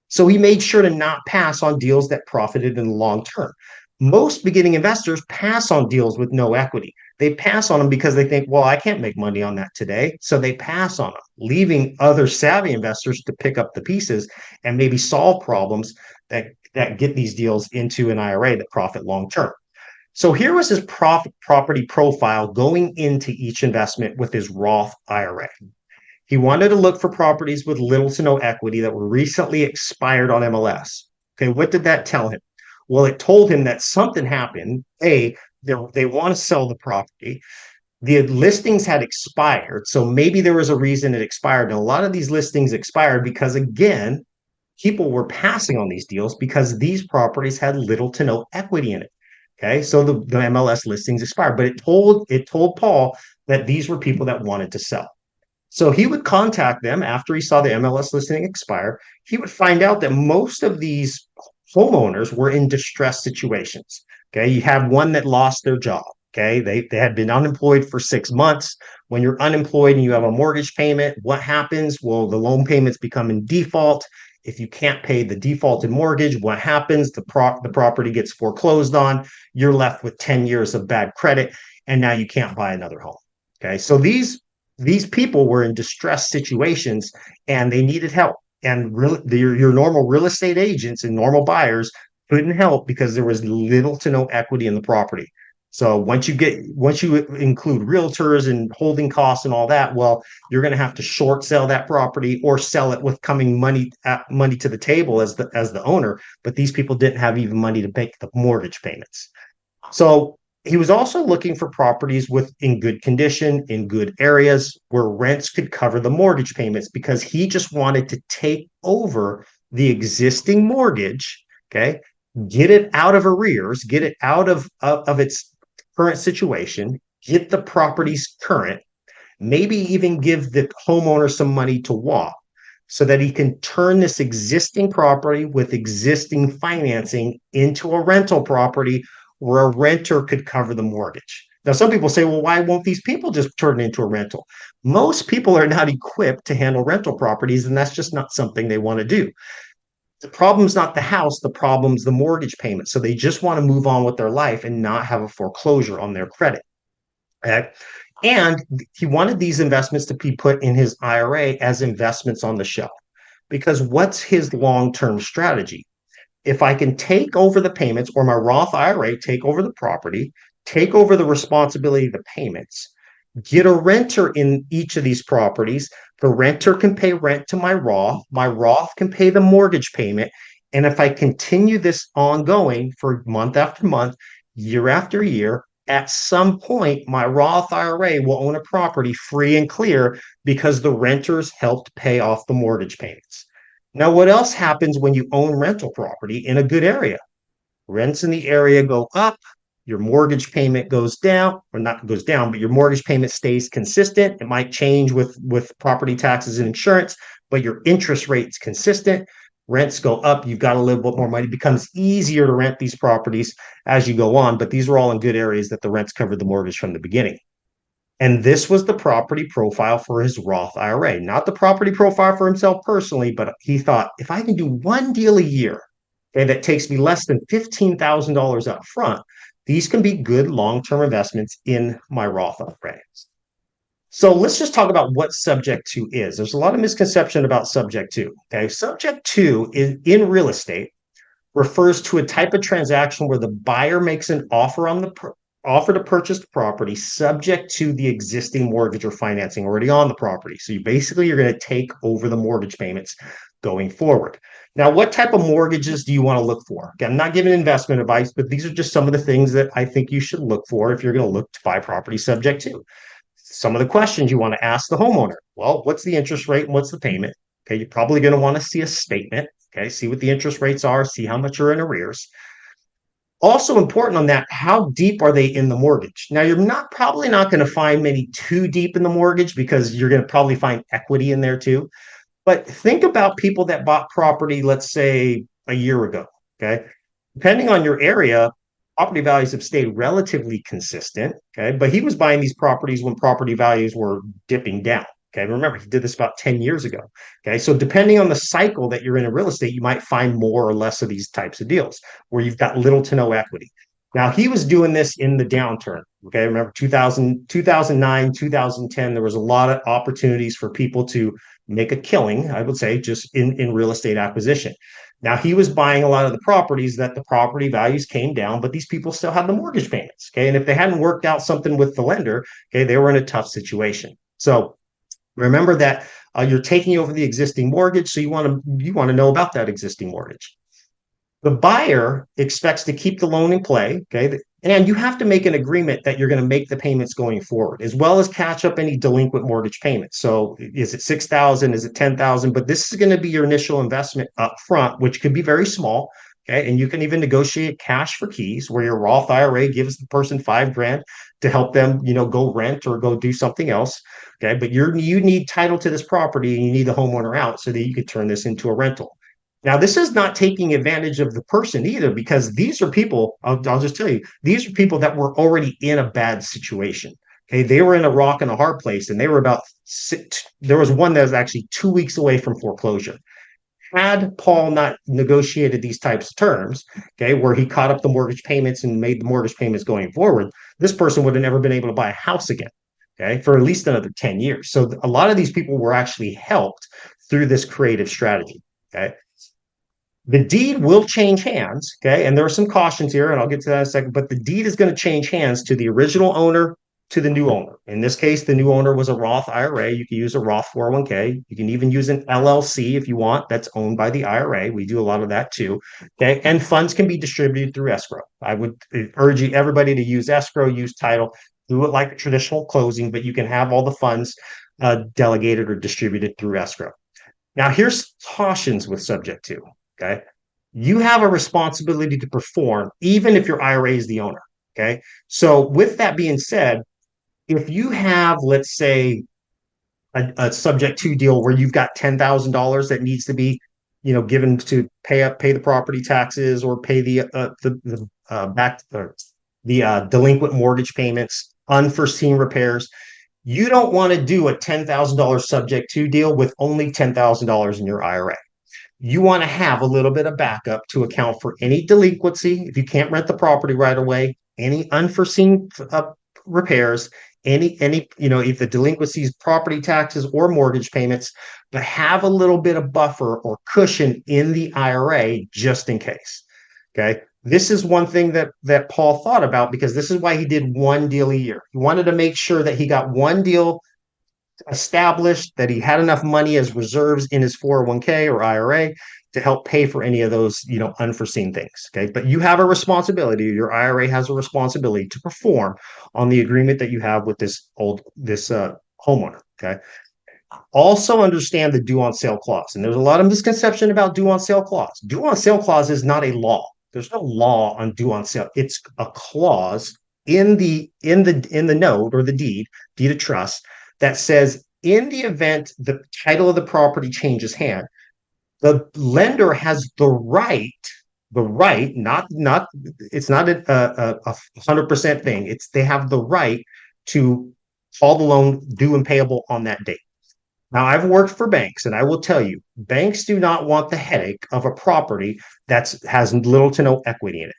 S1: So he made sure to not pass on deals that profited in the long term. Most beginning investors pass on deals with no equity. They pass on them because they think, well, I can't make money on that today. So they pass on them, leaving other savvy investors to pick up the pieces and maybe solve problems that get these deals into an IRA that profit long term. So here was his property profile going into each investment with his Roth IRA. He wanted to look for properties with little to no equity that were recently expired on MLS. Okay, what did that tell him? Well, it told him that something happened. They want to sell the property. The listings had expired. So maybe there was a reason it expired. And a lot of these listings expired because, again, people were passing on these deals because these properties had little to no equity in it. Okay, so the MLS listings expired, but it told Paul that these were people that wanted to sell. So he would contact them after he saw the MLS listing expire. He would find out that most of these homeowners were in distressed situations. Okay. You have one that lost their job. Okay. They had been unemployed for 6 months. When you're unemployed and you have a mortgage payment, what happens? Well, the loan payments become in default. If you can't pay the defaulted mortgage, what happens? The property gets foreclosed on. You're left with 10 years of bad credit, and now you can't buy another home. Okay. So these people were in distressed situations and they needed help. And your normal real estate agents and normal buyers couldn't help because there was little to no equity in the property. So once you include realtors and holding costs and all that, well, you're going to have to short sell that property or sell it with coming money to the table as the owner. But these people didn't have even money to make the mortgage payments. So he was also looking for properties in good condition, in good areas where rents could cover the mortgage payments because he just wanted to take over the existing mortgage, okay, get it out of arrears, get it out of its current situation, get the properties current, maybe even give the homeowner some money to walk so that he can turn this existing property with existing financing into a rental property where a renter could cover the mortgage. Now, some people say, well, why won't these people just turn it into a rental? Most people are not equipped to handle rental properties, and that's just not something they want to do. The problem's not the house, the problem's the mortgage payment. So they just want to move on with their life and not have a foreclosure on their credit. Okay? And he wanted these investments to be put in his IRA as investments on the shelf. Because what's his long-term strategy? If I can take over the payments or my Roth IRA, take over the property, take over the responsibility of the payments, get a renter in each of these properties. The renter can pay rent to my Roth can pay the mortgage payment. And if I continue this ongoing for month after month, year after year, at some point, my Roth IRA will own a property free and clear because the renters helped pay off the mortgage payments. Now, what else happens when you own rental property in a good area? Rents in the area go up, your mortgage payment goes down, or not goes down, but your mortgage payment stays consistent. It might change with property taxes and insurance, but your interest rate's consistent. Rents go up, you've got a little bit more money. It becomes easier to rent these properties as you go on, but these are all in good areas that the rents covered the mortgage from the beginning. And this was the property profile for his Roth IRA, not the property profile for himself personally, but he thought, if I can do one deal a year, okay, that takes me less than $15,000 up front, these can be good long-term investments in my Roth IRA. So let's just talk about what subject to is. There's a lot of misconception about subject to. Okay, subject to is in real estate refers to a type of transaction where the buyer makes an offer on the offer to purchase the property subject to the existing mortgage or financing already on the property. So you're going to take over the mortgage payments going forward. Now, what type of mortgages do you want to look for? Okay, I'm not giving investment advice, but these are just some of the things that I think you should look for if you're going to look to buy property subject to. Some of the questions you want to ask the homeowner. Well, what's the interest rate and what's the payment? Okay, you're probably going to want to see a statement. Okay, see what the interest rates are, see how much are in arrears. Also important on that, how deep are they in the mortgage? Now, you're not probably not going to find many too deep in the mortgage because you're going to probably find equity in there too. But think about people that bought property, let's say a year ago. Okay. Depending on your area, property values have stayed relatively consistent. Okay. But he was buying these properties when property values were dipping down. Okay. Remember, he did this about 10 years ago. Okay. So depending on the cycle that you're in real estate, you might find more or less of these types of deals where you've got little to no equity. Now, he was doing this in the downturn. Okay. Remember 2000, 2009, 2010, there was a lot of opportunities for people to make a killing, I would say, just in real estate acquisition. Now, he was buying a lot of the properties that the property values came down, but these people still had the mortgage payments. Okay. And if they hadn't worked out something with the lender, okay, they were in a tough situation. So remember that you're taking over the existing mortgage. So you want to know about that existing mortgage. The buyer expects to keep the loan in play, okay? And you have to make an agreement that you're going to make the payments going forward, as well as catch up any delinquent mortgage payments. So is it 6,000? Is it 10,000? But this is going to be your initial investment up front, which could be very small. Okay. And you can even negotiate cash for keys where your Roth IRA gives the person 5 grand to help them, go rent or go do something else. Okay. But you need title to this property and you need the homeowner out so that you could turn this into a rental. Now, this is not taking advantage of the person either, because these are people, I'll just tell you, these are people that were already in a bad situation. Okay. They were in a rock and a hard place, and they were there was one that was actually 2 weeks away from foreclosure. Had Paul not negotiated these types of terms, okay, where he caught up the mortgage payments and made the mortgage payments going forward, this person would have never been able to buy a house again, okay, for at least another 10 years. So a lot of these people were actually helped through this creative strategy, okay. The deed will change hands, okay? And there are some cautions here, and I'll get to that in a second, but the deed is going to change hands to the original owner to the new owner. In this case, the new owner was a Roth IRA. You can use a Roth 401k. You can even use an LLC if you want, that's owned by the IRA. We do a lot of that too, okay? And funds can be distributed through escrow. I would urge everybody to use escrow, use title, do it like a traditional closing, but you can have all the funds delegated or distributed through escrow. Now, here's cautions with subject to. Okay. You have a responsibility to perform, even if your IRA is the owner. Okay. So, with that being said, if you have, let's say, a subject to deal where you've got $10,000 that needs to be, given to pay the property taxes or pay the delinquent mortgage payments, unforeseen repairs, you don't want to do a $10,000 subject to deal with only $10,000 in your IRA. You want to have a little bit of backup to account for any delinquency if you can't rent the property right away, any unforeseen repairs, if the delinquencies, property taxes or mortgage payments, but have a little bit of buffer or cushion in the IRA just in case. Okay. This is one thing that Paul thought about, because this is why he did one deal a year. He wanted to make sure that he got one deal established, that he had enough money as reserves in his 401k or IRA to help pay for any of those, unforeseen things. Okay. But you have a responsibility, your IRA has a responsibility to perform on the agreement that you have with this homeowner. Okay. Also understand the due on sale clause. And there's a lot of misconception about due on sale clause. Due on sale clause is not a law. There's no law on due on sale. It's a clause in the note or the deed of trust, that says in the event the title of the property changes hand, the lender has the right, not it's not a 100% thing. They have the right to call the loan due and payable on that date. Now, I've worked for banks, and I will tell you, banks do not want the headache of a property that has little to no equity in it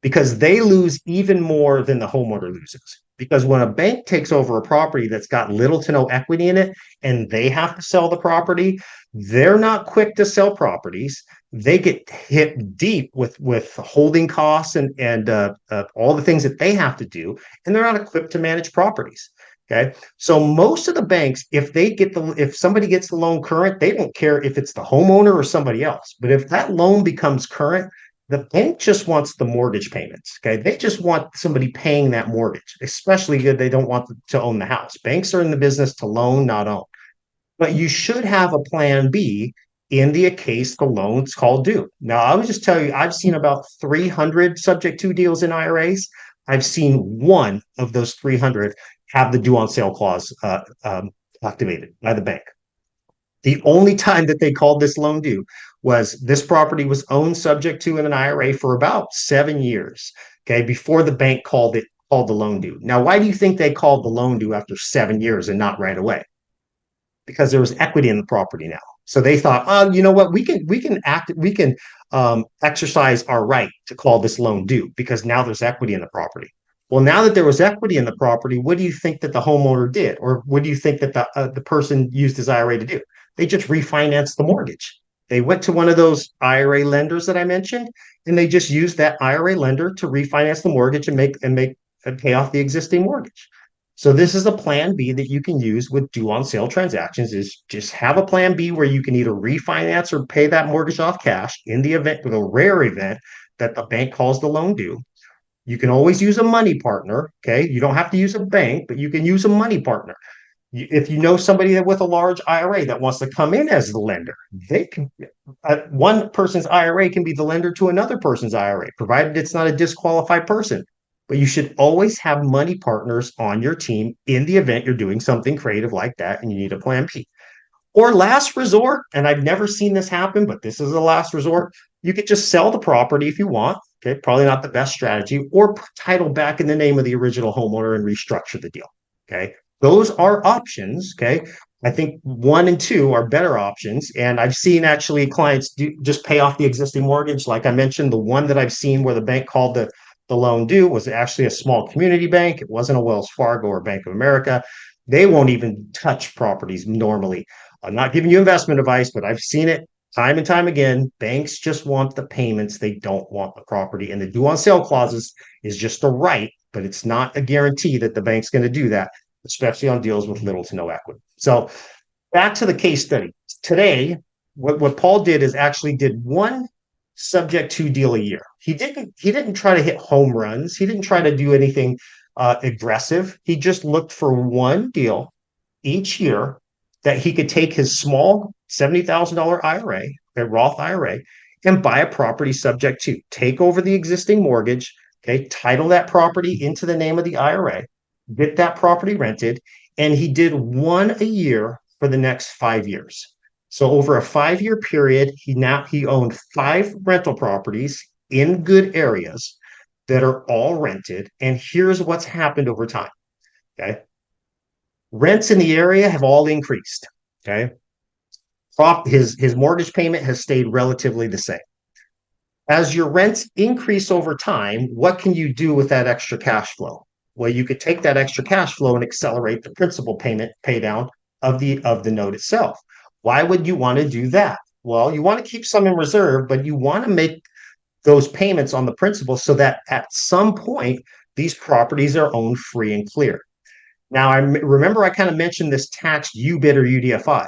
S1: because they lose even more than the homeowner loses. Because when a bank takes over a property that's got little to no equity in it and they have to sell the property, they're not quick to sell properties. They get hit deep with holding costs and all the things that they have to do, and they're not equipped to manage properties. Okay. So most of the banks, if somebody gets the loan current, they don't care if it's the homeowner or somebody else. But if that loan becomes current, the bank just wants the mortgage payments. Okay. They just want somebody paying that mortgage, especially if they don't want to own the house. Banks are in the business to loan, not own. But you should have a plan B in the case the loan's called due. Now, I would just tell you, I've seen about 300 subject to deals in IRAs. I've seen one of those 300 have the due on sale clause activated by the bank. The only time that they called this loan due was this property was owned subject to in an IRA for about 7 years. Okay, before the bank called the loan due. Now, why do you think they called the loan due after 7 years and not right away? Because there was equity in the property now. So they thought, oh, you know what, we can exercise our right to call this loan due because now there's equity in the property. Well, now that there was equity in the property, what do you think that the homeowner did, or what do you think that the person used his IRA to do? They just refinanced the mortgage. They went to one of those IRA lenders that I mentioned, and they just used that IRA lender to refinance the mortgage and pay off the existing mortgage. So this is a plan B that you can use with due on sale transactions is just have a plan B where you can either refinance or pay that mortgage off cash in the event, with a rare event that the bank calls the loan due. You can always use a money partner. Okay. You don't have to use a bank, but you can use a money partner. If you know somebody that with a large IRA that wants to come in as the lender, they can, one person's IRA can be the lender to another person's IRA, provided it's not a disqualified person. But you should always have money partners on your team in the event you're doing something creative like that and you need a plan B. Or last resort, and I've never seen this happen, but this is a last resort. You could just sell the property if you want. Okay, probably not the best strategy, or put title back in the name of the original homeowner and restructure the deal. Okay, those are options. Okay, I think 1 and 2 are better options, and I've seen actually clients just pay off the existing mortgage. Like I mentioned, the one that I've seen where the bank called the loan due was actually a small community bank. It wasn't a Wells Fargo or Bank of America. They won't even touch properties normally. I'm not giving you investment advice, but I've seen it time and time again. Banks just want the payments. They don't want the property. And the due on sale clauses is just a right, but it's not a guarantee that the bank's going to do that, especially on deals with little to no equity. So back to the case study. Today, what Paul did is actually did one subject to deal a year. He didn't try to hit home runs. He didn't try to do anything aggressive. He just looked for one deal each year that he could take his small $70,000 IRA, a Roth IRA, and buy a property subject to take over the existing mortgage, okay, title that property into the name of the IRA, get that property rented, and he did one a year for the next 5 years. So over a 5 year period, he owned 5 rental properties in good areas that are all rented. And here's what's happened over time. Okay. Rents in the area have all increased. Okay. His mortgage payment has stayed relatively the same. As your rents increase over time, what can you do with that extra cash flow? Well, you could take that extra cash flow and accelerate the principal payment pay down of the note itself. Why would you want to do that? Well, you want to keep some in reserve, but you want to make those payments on the principal so that at some point these properties are owned free and clear. Now, I remember I kind of mentioned this tax UBIT or UDFI.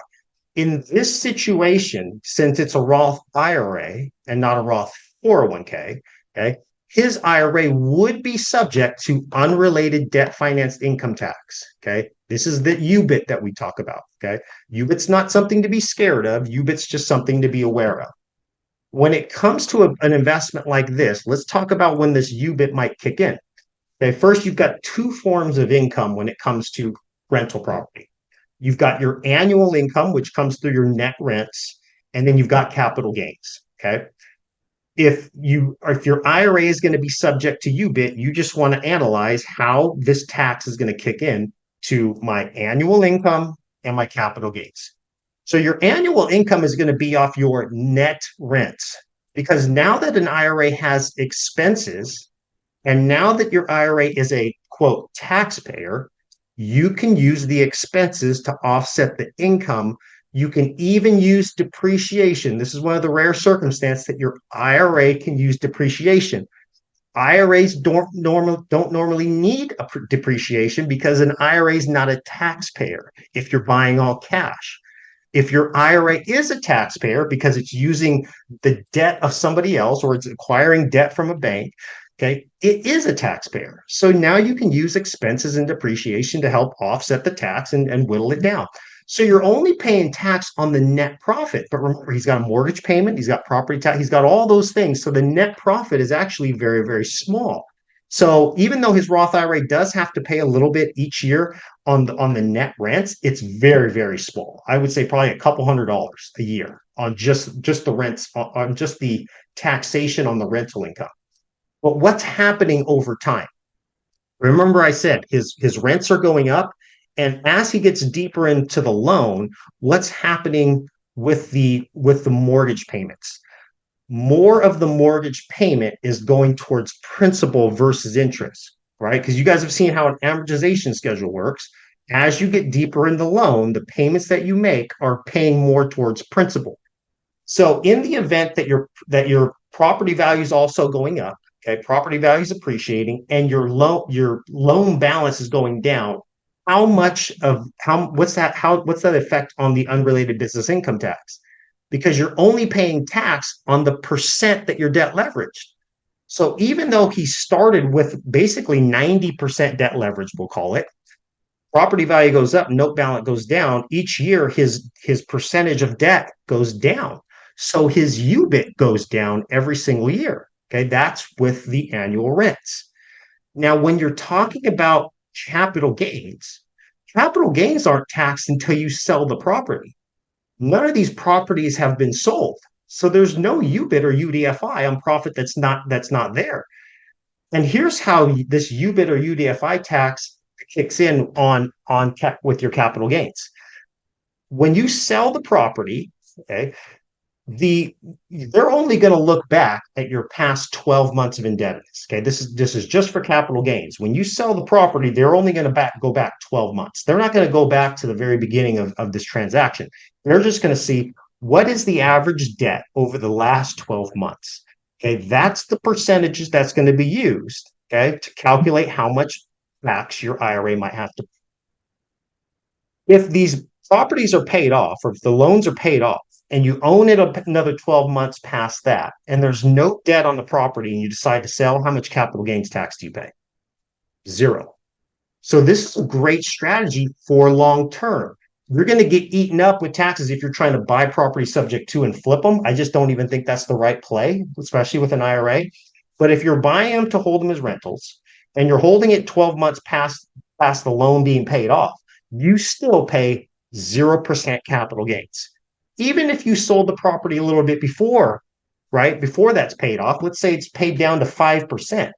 S1: In this situation, since it's a Roth IRA and not a Roth 401k, okay, his IRA would be subject to unrelated debt financed income tax. Okay. This is the UBIT that we talk about. Okay. UBIT's not something to be scared of. UBIT's just something to be aware of. When it comes to an investment like this, let's talk about when this UBIT might kick in. Okay. First, you've got 2 forms of income when it comes to rental property. You've got your annual income, which comes through your net rents, and then you've got capital gains. Okay. If your IRA is going to be subject to UBIT, you just want to analyze how this tax is going to kick in to my annual income and my capital gains. So your annual income is going to be off your net rents, because now that an IRA has expenses, and now that your IRA is a quote taxpayer, you can use the expenses to offset the income. You can even use depreciation. This is one of the rare circumstances that your IRA can use depreciation. IRAs don't normally need a depreciation because an IRA is not a taxpayer if you're buying all cash. If your IRA is a taxpayer because it's using the debt of somebody else or it's acquiring debt from a bank, okay, it is a taxpayer. So now you can use expenses and depreciation to help offset the tax and whittle it down. So you're only paying tax on the net profit. But remember, he's got a mortgage payment, he's got property tax, he's got all those things. So the net profit is actually very, very small. So even though his Roth IRA does have to pay a little bit each year on the net rents, it's very, very small. I would say probably a couple $100 a year on just the rents, on just the taxation on the rental income. But what's happening over time? Remember, I said his rents are going up, and as he gets deeper into the loan, what's happening with the mortgage payments? More of the mortgage payment is going towards principal versus interest, right? Because you guys have seen how an amortization schedule works. As you get deeper in the loan, the payments that you make are paying more towards principal. So in the event that your property value is also going up, okay, property value is appreciating, and your loan balance is going down, how much of how what's that effect on the unrelated business income tax? Because you're only paying tax on the percent that your debt leveraged. So even though he started with basically 90% debt leverage, we'll call it, property value goes up, note balance goes down. Each year, his percentage of debt goes down. So his UBIT goes down every single year. Okay, that's with the annual rents. Now, when you're talking about capital gains aren't taxed until you sell the property. None of these properties have been sold. So there's no UBIT or UDFI on profit that's not there. And here's how this UBIT or UDFI tax kicks in with your capital gains. When you sell the property, okay, they're only going to look back at your past 12 months of indebtedness. Okay, this is just for capital gains. When you sell the property, they're only going to go back 12 months. They're not going to go back to the very beginning of this transaction. They're just going to see what is the average debt over the last 12 months. Okay, that's the percentages that's going to be used, okay, to calculate how much tax your IRA might have to. If these properties are paid off, or if the loans are paid off, and you own it another 12 months past that, and there's no debt on the property, and you decide to sell, how much capital gains tax do you pay? Zero. So this is a great strategy for long term. You're going to get eaten up with taxes if you're trying to buy property subject to and flip them. I just don't even think that's the right play, especially with an IRA. But if you're buying them to hold them as rentals, and you're holding it 12 months past the loan being paid off, you still pay 0% capital gains. Even if you sold the property a little bit before, right, before that's paid off, let's say it's paid down to 5%.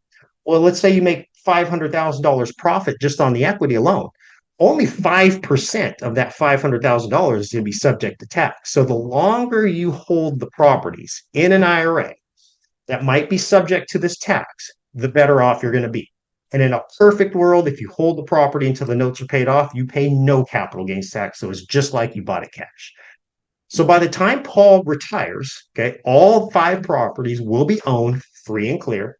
S1: Well, let's say you make $500,000 profit just on the equity alone. Only 5% of that $500,000 is going to be subject to tax. So the longer you hold the properties in an IRA that might be subject to this tax, the better off you're going to be. And in a perfect world, if you hold the property until the notes are paid off, you pay no capital gains tax. So it's just like you bought it cash. So by the time Paul retires, okay, all 5 properties will be owned free and clear.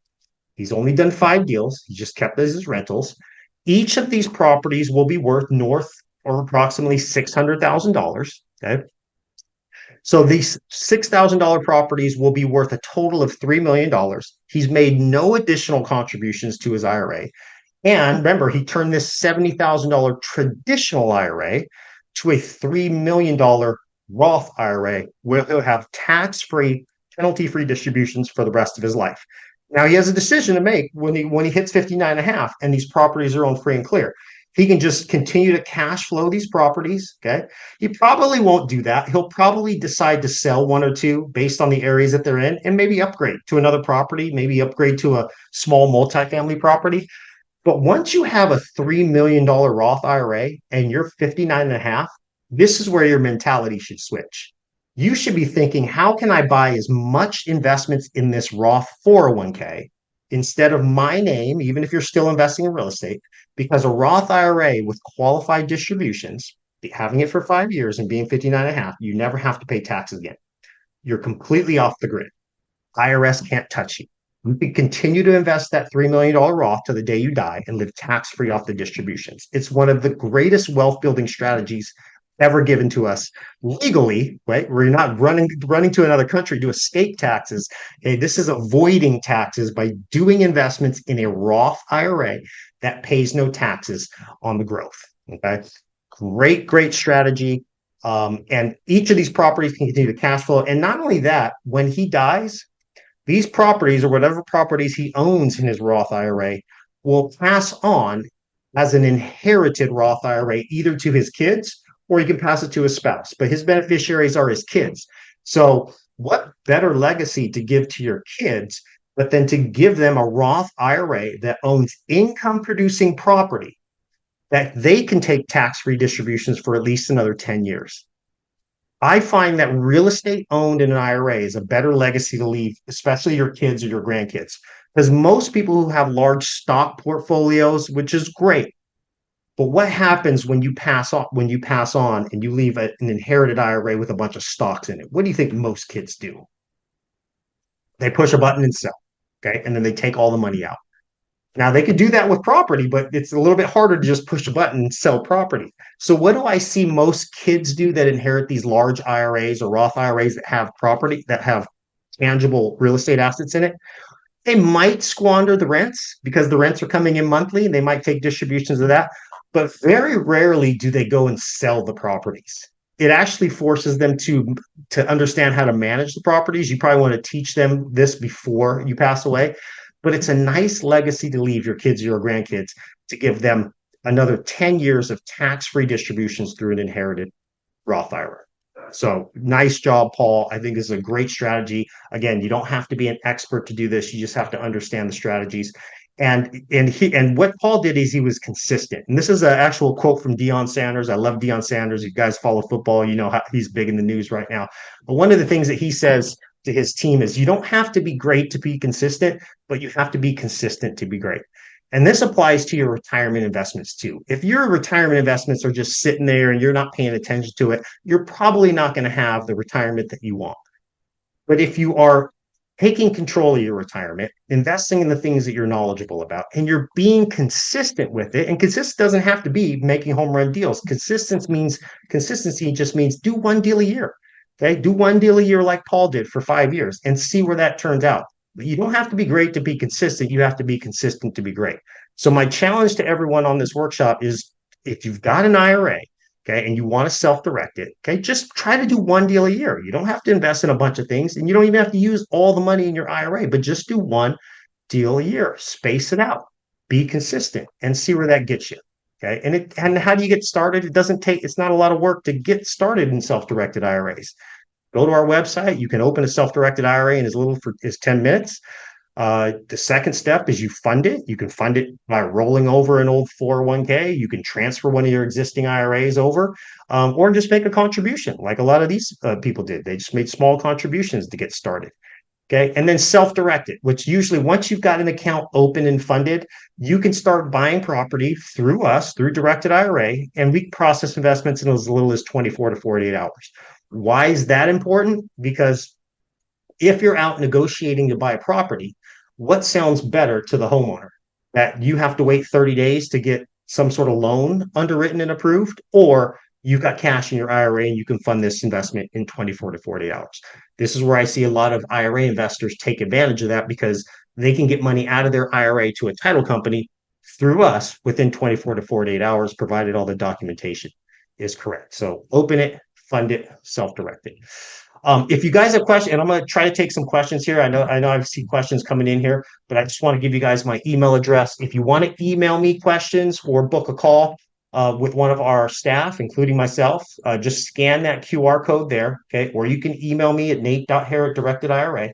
S1: He's only done 5 deals. He just kept those as rentals. Each of these properties will be worth north or approximately $600,000. Okay. So these $6,000 properties will be worth a total of $3 million. He's made no additional contributions to his IRA. And remember, he turned this $70,000 traditional IRA to a $3 million Roth IRA where he'll have tax-free, penalty-free distributions for the rest of his life. Now he has a decision to make when he hits 59 and a half and these properties are owned free and clear. He can just continue to cash flow these properties. Okay. He probably won't do that. He'll probably decide to sell 1 or 2 based on the areas that they're in and maybe upgrade to another property, maybe upgrade to a small multifamily property. But once you have a $3 million Roth IRA and you're 59 and a half, this is where your mentality should switch. You should be thinking, how can I buy as much investments in this Roth 401k instead of my name, even if you're still investing in real estate? Because a Roth IRA with qualified distributions, having it for 5 years and being 59 and a half, you never have to pay taxes again. You're completely off the grid. IRS can't touch you. You can continue to invest that $3 million Roth to the day you die and live tax free off the distributions. It's one of the greatest wealth building strategies ever given to us legally, right? We're not running to another country to escape taxes. Okay, this is avoiding taxes by doing investments in a Roth IRA that pays no taxes on the growth. Okay, great strategy. And each of these properties can continue to cash flow. And not only that, when he dies, these properties or whatever properties he owns in his Roth IRA will pass on as an inherited Roth IRA, either to his kids or he can pass it to his spouse. But his beneficiaries are his kids. So, what better legacy to give to your kids, but then to give them a Roth IRA that owns income producing property that they can take tax free distributions for at least another 10 years. I find that real estate owned in an IRA is a better legacy to leave, especially your kids or your grandkids. Because most people who have large stock portfolios, which is great, but what happens when you pass on and you leave an inherited IRA with a bunch of stocks in it? What do you think most kids do? They push a button and sell, okay, and then they take all the money out. Now they could do that with property, but it's a little bit harder to just push a button and sell property. So what do I see most kids do that inherit these large IRAs or Roth IRAs that have property, that have tangible real estate assets in it? They might squander the rents because the rents are coming in monthly and they might take distributions of that, but very rarely do they go and sell the properties. It actually forces them to understand how to manage the properties. You probably want to teach them this before you pass away, but it's a nice legacy to leave your kids or your grandkids to give them another 10 years of tax-free distributions through an inherited Roth IRA. So nice job, Paul. I think this is a great strategy. Again, you don't have to be an expert to do this. You just have to understand the strategies. And what Paul did is he was consistent. And this is an actual quote from Deion Sanders. I love Deion Sanders. You guys follow football, you know how he's big in the news right now. But one of the things that he says to his team is you don't have to be great to be consistent, but you have to be consistent to be great. And this applies to your retirement investments too. If your retirement investments are just sitting there and you're not paying attention to it, you're probably not going to have the retirement that you want. But if you are taking control of your retirement, investing in the things that you're knowledgeable about, and you're being consistent with it, and consistent doesn't have to be making home run deals. Consistency just means do one deal a year. Okay, do one deal a year like Paul did for 5 years and see where that turns out. But you don't have to be great to be consistent. You have to be consistent to be great. So my challenge to everyone on this workshop is if you've got an IRA, okay, and you want to self-direct it, okay, just try to do one deal a year. You don't have to invest in a bunch of things, and you don't even have to use all the money in your IRA, but just do one deal a year. Space it out, be consistent, and see where that gets you. Okay, and how do you get started? It's not a lot of work to get started in self-directed IRAs. Go to our website. You can open a self-directed IRA in as little as 10 minutes. The second step is you fund it. You can fund it by rolling over an old 401k. You can transfer one of your existing IRAs over, or just make a contribution like a lot of these people did. They just made small contributions to get started. Okay. And then self-directed, which usually once you've got an account open and funded, you can start buying property through us, through directed IRA, and we process investments in as little as 24 to 48 hours. Why is that important? Because if you're out negotiating to buy a property, what sounds better to the homeowner? That you have to wait 30 days to get some sort of loan underwritten and approved, or you've got cash in your IRA and you can fund this investment in 24 to 48 hours. This is where I see a lot of IRA investors take advantage of that because they can get money out of their IRA to a title company through us within 24 to 48 hours, provided all the documentation is correct. So open it, fund it, self-direct it. If you guys have questions, and I'm going to try to take some questions here. I know I've seen questions coming in here, but I just want to give you guys my email address. If you want to email me questions or book a call with one of our staff, including myself, just scan that QR code there, okay? Or you can email me at nate.hare@directedira.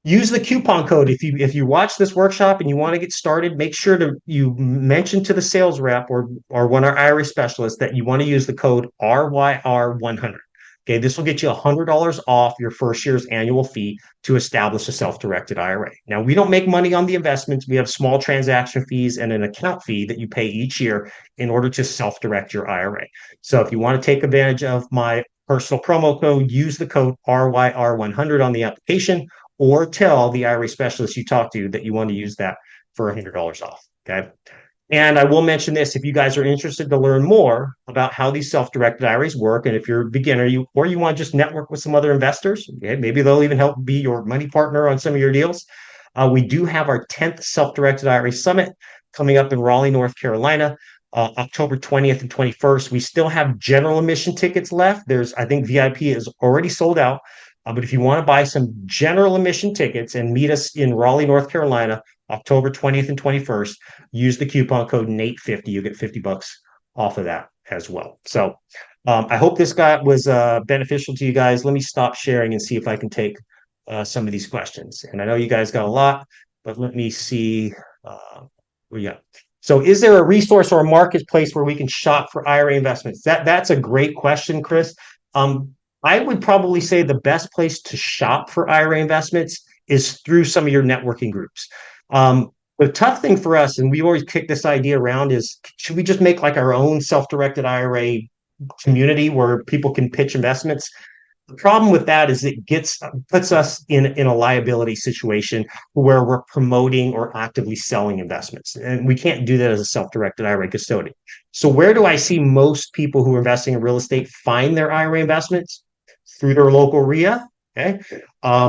S1: Use the coupon code. If you watch this workshop and you want to get started, make sure to you mention to the sales rep or one of our IRA specialists that you want to use the code RYR100. Okay, this will get you $100 off your first year's annual fee to establish a self-directed IRA. Now, we don't make money on the investments. We have small transaction fees and an account fee that you pay each year in order to self-direct your IRA. So if you want to take advantage of my personal promo code, use the code RYR100 on the application, or tell the IRA specialist you talk to that you want to use that for $100 off. Okay. And I will mention this, if you guys are interested to learn more about how these self-directed IRAs work, and if you're a beginner, or you want to just network with some other investors, okay, maybe they'll even help be your money partner on some of your deals. We do have our 10th self-directed IRA summit coming up in Raleigh, North Carolina, October 20th and 21st. We still have general admission tickets left. I think VIP is already sold out. But if you want to buy some general admission tickets and meet us in Raleigh, North Carolina, October 20th and 21st, use the coupon code NATE50. You get $50 off of that as well. So I hope this was beneficial to you guys. Let me stop sharing and see if I can take some of these questions. And I know you guys got a lot, but let me see where you got. So is there a resource or a marketplace where we can shop for IRA investments? That's a great question, Chris. I would probably say the best place to shop for IRA investments is through some of your networking groups. The tough thing for us, and we always kick this idea around, is should we just make like our own self-directed IRA community where people can pitch investments? The problem with that is it puts us in a liability situation where we're promoting or actively selling investments. And we can't do that as a self-directed IRA custodian. So where do I see most people who are investing in real estate find their IRA investments? Through their local RIA, okay,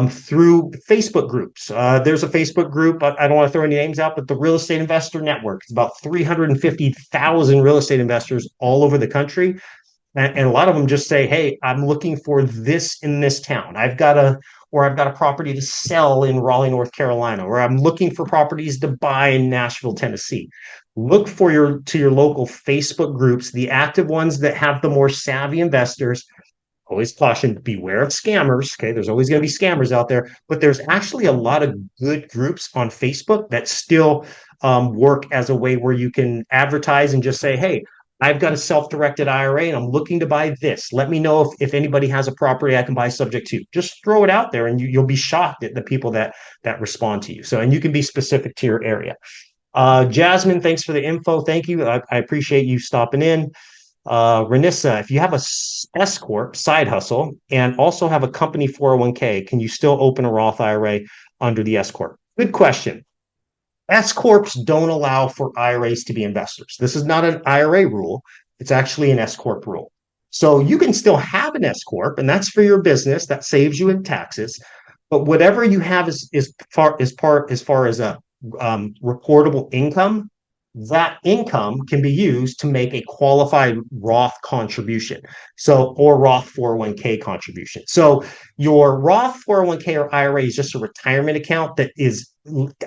S1: through Facebook groups. There's a Facebook group, I don't want to throw any names out, but the Real Estate Investor Network. It's about 350,000 real estate investors all over the country. And a lot of them just say, hey, I'm looking for this in this town. I've got a property to sell in Raleigh, North Carolina, or I'm looking for properties to buy in Nashville, Tennessee. Look for your local Facebook groups, the active ones that have the more savvy investors. Always caution, beware of scammers. Okay, there's always going to be scammers out there, but there's actually a lot of good groups on Facebook that still work as a way where you can advertise and just say, hey, I've got a self-directed IRA and I'm looking to buy this. Let me know if anybody has a property I can buy subject to. Just throw it out there and you'll be shocked at the people that respond to you. So, and you can be specific to your area. Jasmine, thanks for the info. Thank you. I appreciate you stopping in. Renissa, if you have a S Corp side hustle and also have a company 401k, can you still open a Roth IRA under the S Corp? Good question. S Corps don't allow for IRAs to be investors. This is not an IRA rule. It's actually an S Corp rule. So you can still have an S Corp, and that's for your business. That saves you in taxes. But whatever you have as far as a reportable income, that income can be used to make a qualified Roth contribution. Or Roth 401k contribution. So your Roth 401k or IRA is just a retirement account that is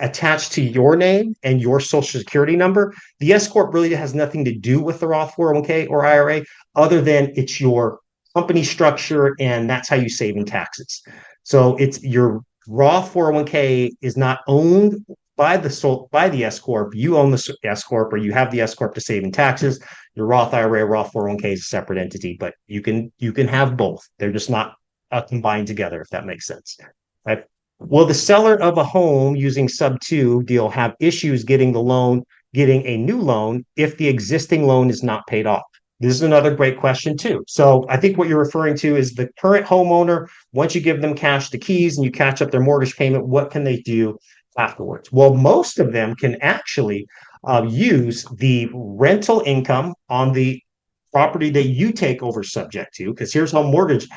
S1: attached to your name and your social security number. The S Corp really has nothing to do with the Roth 401k or IRA other than it's your company structure and that's how you save in taxes. So it's your Roth 401k is not owned by the S Corp. You own the S Corp or you have the S Corp to save in taxes. Your Roth IRA, Roth 401k is a separate entity, but you can have both. They're just not combined together, if that makes sense. Right? Will the seller of a home using sub 2 deal have issues getting a new loan if the existing loan is not paid off? This is another great question too. So I think what you're referring to is the current homeowner, once you give them cash the keys and you catch up their mortgage payment, what can they do afterwards? Well, most of them can actually use the rental income on the property that you take over subject to, because here's how mortgage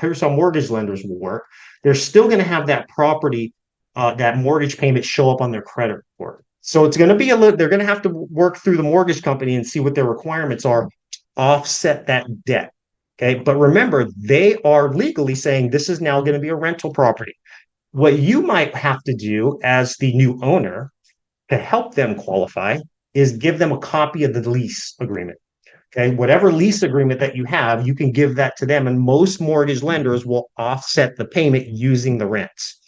S1: lenders will work. They're still going to have that property, that mortgage payment show up on their credit report. So it's going to be they're going to have to work through the mortgage company and see what their requirements are, offset that debt. Okay. But remember, they are legally saying this is now going to be a rental property. What you might have to do as the new owner to help them qualify is give them a copy of the lease agreement. Okay, whatever lease agreement that you have, you can give that to them, and most mortgage lenders will offset the payment using the rents.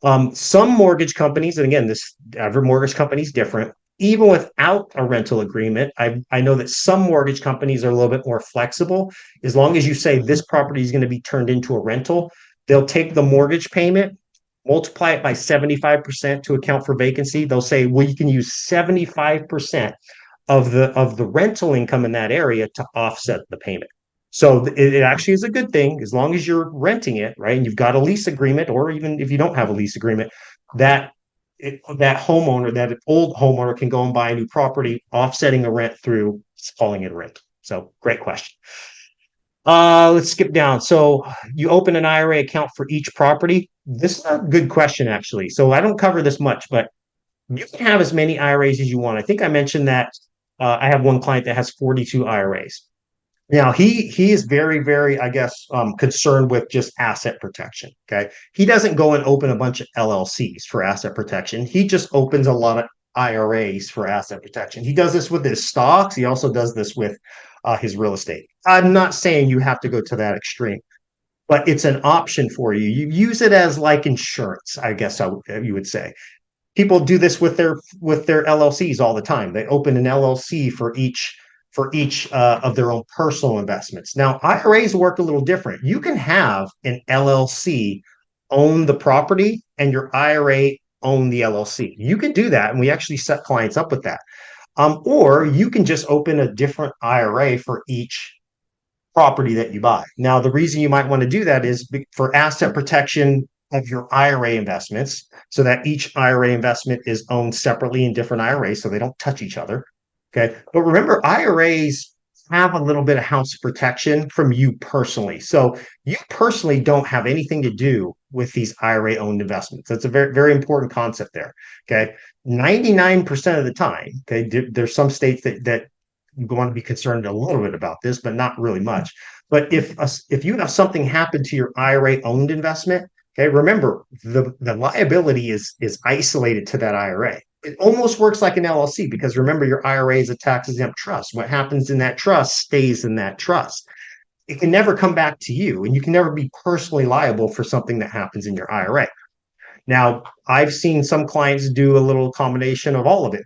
S1: Some mortgage companies, and again, this every mortgage company is different. Even without a rental agreement, I know that some mortgage companies are a little bit more flexible. As long as you say this property is going to be turned into a rental, they'll take the mortgage payment, multiply it by 75% to account for vacancy. They'll say, well, you can use 75% of the rental income in that area to offset the payment. So it actually is a good thing as long as you're renting it, right? And you've got a lease agreement, or even if you don't have a lease agreement, that that homeowner, that old homeowner can go and buy a new property, offsetting a rent through calling it a rent. So great question. Let's skip down. So you open an IRA account for each property. This is a good question, actually. So I don't cover this much, but you can have as many IRAs as you want. I think I mentioned that I have one client that has 42 IRAs. Now he is very, I guess, concerned with just asset protection. Okay, he doesn't go and open a bunch of LLCs for asset protection. He just opens a lot of IRAs for asset protection. He does this with his stocks. He also does this with his real estate. I'm not saying you have to go to that extreme, but it's an option for you. You use it as like insurance, I guess you would say. People do this with their LLCs all the time. They open an LLC for each of their own personal investments. Now, IRAs work a little different. You can have an LLC own the property and your IRA own the LLC. You can do that, and we actually set clients up with that. Or you can just open a different IRA for each property that you buy. Now, the reason you might want to do that is for asset protection of your IRA investments, so that each IRA investment is owned separately in different IRAs so they don't touch each other. Okay. But remember, IRAs have a little bit of house protection from you personally. So you personally don't have anything to do with these IRA owned investments. That's a very important concept there. Okay. 99% of the time, okay, there's some states that you want to be concerned a little bit about this, but not really much. But if you have something happen to your IRA owned investment, okay, remember the liability is isolated to that IRA. It almost works like an LLC because remember your IRA is a tax exempt trust. What happens in that trust stays in that trust. It can never come back to you, and you can never be personally liable for something that happens in your IRA. Now, I've seen some clients do a little combination of all of it.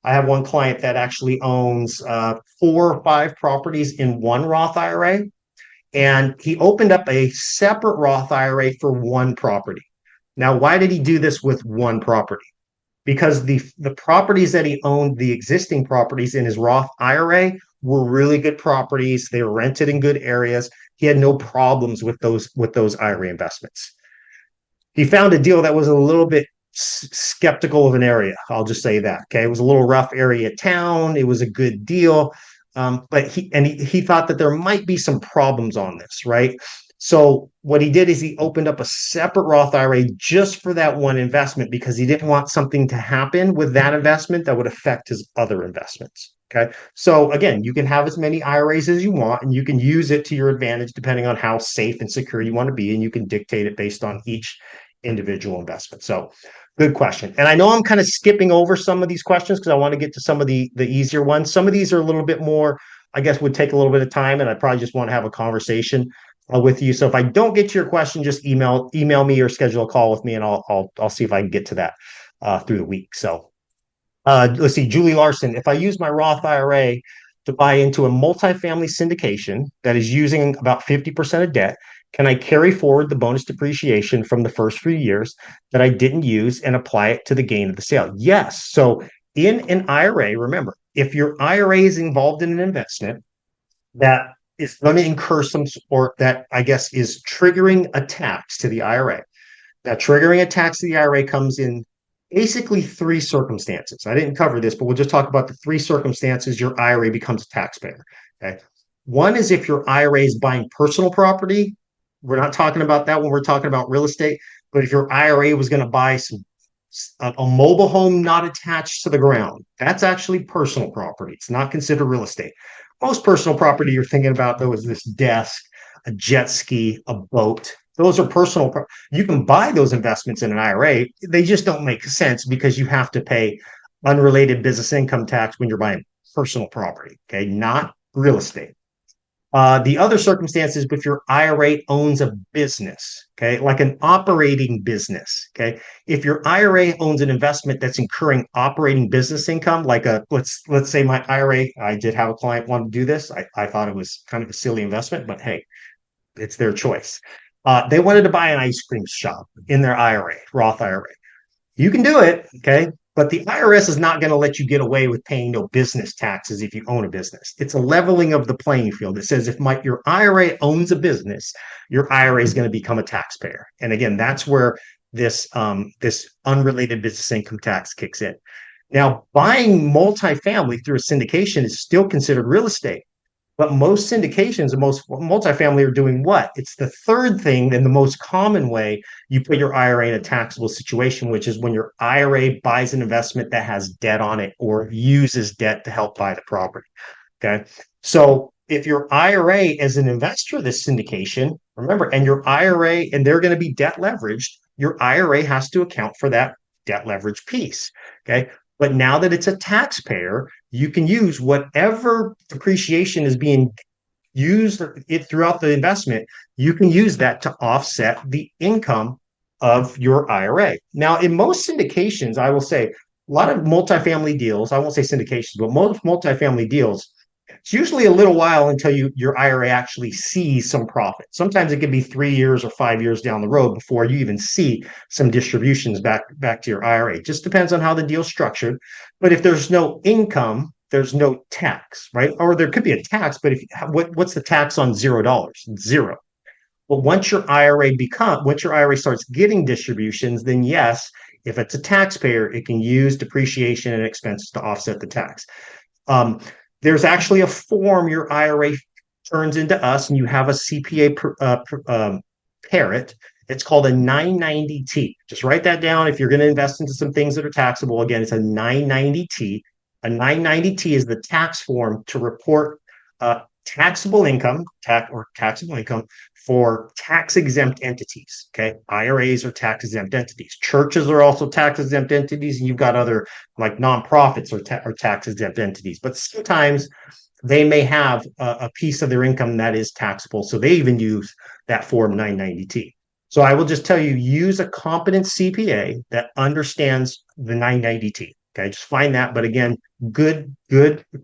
S1: I have one client that actually owns 4 or 5 properties in one Roth IRA, and he opened up a separate Roth IRA for one property. Now, why did he do this with one property? Because the properties that he owned, the existing properties in his Roth IRA, were really good properties. They were rented in good areas. He had no problems with those IRA investments. He found a deal that was a little bit skeptical of an area. I'll just say that. Okay, it was a little rough area town. It was a good deal, but he thought that there might be some problems on this, right? So what he did is he opened up a separate Roth IRA just for that one investment because he didn't want something to happen with that investment that would affect his other investments. Okay. So again, you can have as many IRAs as you want, and you can use it to your advantage depending on how safe and secure you want to be, and you can dictate it based on each individual investment. So good question. And I know I'm kind of skipping over some of these questions because I want to get to some of the easier ones. Some of these are a little bit more, I guess, would take a little bit of time, and I probably just want to have a conversation with you. So if I don't get to your question, just email me or schedule a call with me, and I'll see if I can get to that through the week. So let's see, Julie Larson. If I use my Roth IRA to buy into a multifamily syndication that is using about 50% of debt, can I carry forward the bonus depreciation from the first few years that I didn't use and apply it to the gain of the sale? Yes. So in an IRA, remember, if your IRA is involved in an investment that is going to incur some, or that I guess is triggering a tax to the IRA, that triggering a tax to the IRA comes in basically 3 circumstances. I didn't cover this, but we'll just talk about the 3 circumstances your IRA becomes a taxpayer. Okay. One is if your IRA is buying personal property. We're not talking about that when we're talking about real estate. But if your IRA was going to buy a mobile home not attached to the ground, that's actually personal property. It's not considered real estate. Most personal property you're thinking about, though, is this desk, a jet ski, a boat. Those are personal. You can buy those investments in an IRA. They just don't make sense because you have to pay unrelated business income tax when you're buying personal property, okay, not real estate. The other circumstances, if your IRA owns a business, okay, like an operating business, okay, if your IRA owns an investment that's incurring operating business income, like a let's say my IRA, I did have a client want to do this. I thought it was kind of a silly investment, but hey, it's their choice. They wanted to buy an ice cream shop in their IRA, Roth IRA. You can do it, okay? But the IRS is not going to let you get away with paying no business taxes if you own a business. It's a leveling of the playing field. It says if your IRA owns a business, your IRA is going to become a taxpayer. And again, that's where this unrelated business income tax kicks in. Now, buying multifamily through a syndication is still considered real estate. But most syndications and most multifamily are doing what? It's the third thing and the most common way you put your IRA in a taxable situation, which is when your IRA buys an investment that has debt on it or uses debt to help buy the property. Okay. So if your IRA is an investor, this syndication, remember, and your IRA, and they're going to be debt leveraged, your IRA has to account for that debt leverage piece. Okay. But now that it's a taxpayer, you can use whatever depreciation is being used throughout the investment. You can use that to offset the income of your IRA. Now, in most syndications, I will say a lot of multifamily deals, I won't say syndications, but most multifamily deals, it's usually a little while until your IRA actually sees some profit. Sometimes it could be 3 years or 5 years down the road before you even see some distributions back to your IRA. It just depends on how the deal's structured. But if there's no income, there's no tax, right? Or there could be a tax, but what's the tax on $0? Zero. But once your IRA starts getting distributions, then yes, if it's a taxpayer, it can use depreciation and expenses to offset the tax. There's actually a form your IRA turns into us, and you have a CPA parrot. It's called a 990T. Just write that down if you're going to invest into some things that are taxable. Again, it's a 990T. A 990T is the tax form to report taxable income for tax exempt entities. Okay, IRAs are tax exempt entities. Churches are also tax exempt entities, and you've got other like nonprofits are tax exempt entities. But sometimes they may have a piece of their income that is taxable, so they even use that form 990T. So I will just tell you, use a competent CPA that understands the 990T. Okay, just find that. But again, good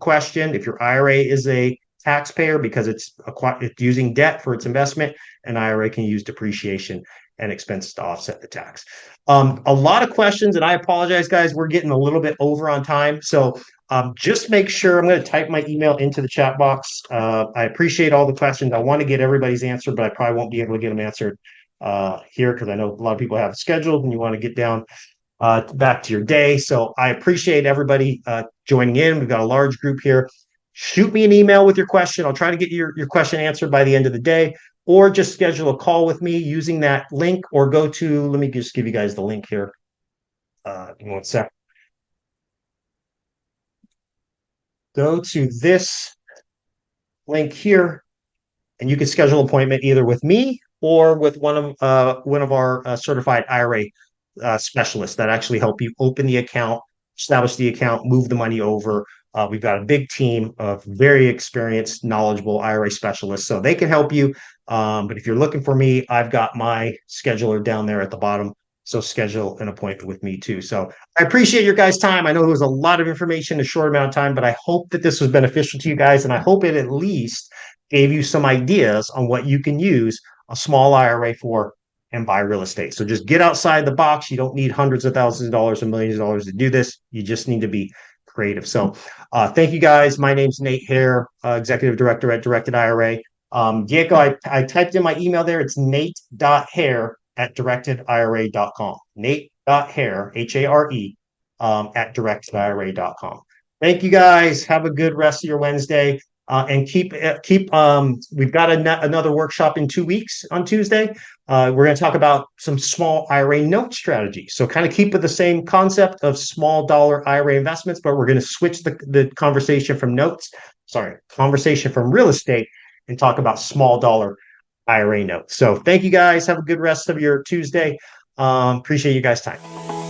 S1: question. If your IRA is a taxpayer because it's using debt for its investment, an IRA can use depreciation and expenses to offset the tax. A lot of questions, and I apologize, guys. We're getting a little bit over on time. So just make sure, I'm going to type my email into the chat box. I appreciate all the questions. I want to get everybody's answer, but I probably won't be able to get them answered here because I know a lot of people have it scheduled and you want to get down back to your day. So I appreciate everybody joining in. We've got a large group here. Shoot me an email with your question. I'll try to get your question answered by the end of the day, or just schedule a call with me using that link, or go to, let me just give you guys the link here. Give me one sec. Go to this link here, and you can schedule an appointment either with me or with one of our certified IRA specialists that actually help you open the account, establish the account, move the money over. We've got a big team of very experienced, knowledgeable IRA specialists, so they can help you. But if you're looking for me, I've got my scheduler down there at the bottom. So schedule an appointment with me too. So I appreciate your guys' time. I know there was a lot of information in a short amount of time, but I hope that this was beneficial to you guys. And I hope it at least gave you some ideas on what you can use a small IRA for and buy real estate. So just get outside the box. You don't need hundreds of thousands of dollars and millions of dollars to do this. You just need to be creative. So thank you guys. My name's Nate Hare, Executive Director at Directed IRA. Diego, I typed in my email there. It's nate.hare@directedira.com. Nate.hare, Hare, at directedira.com. Thank you guys. Have a good rest of your Wednesday. And we've got another workshop in 2 weeks on Tuesday. We're going to talk about some small IRA note strategies. So kind of keep with the same concept of small dollar IRA investments, but we're going to switch the conversation from real estate and talk about small dollar IRA notes. So thank you guys. Have a good rest of your Tuesday. Appreciate you guys' time.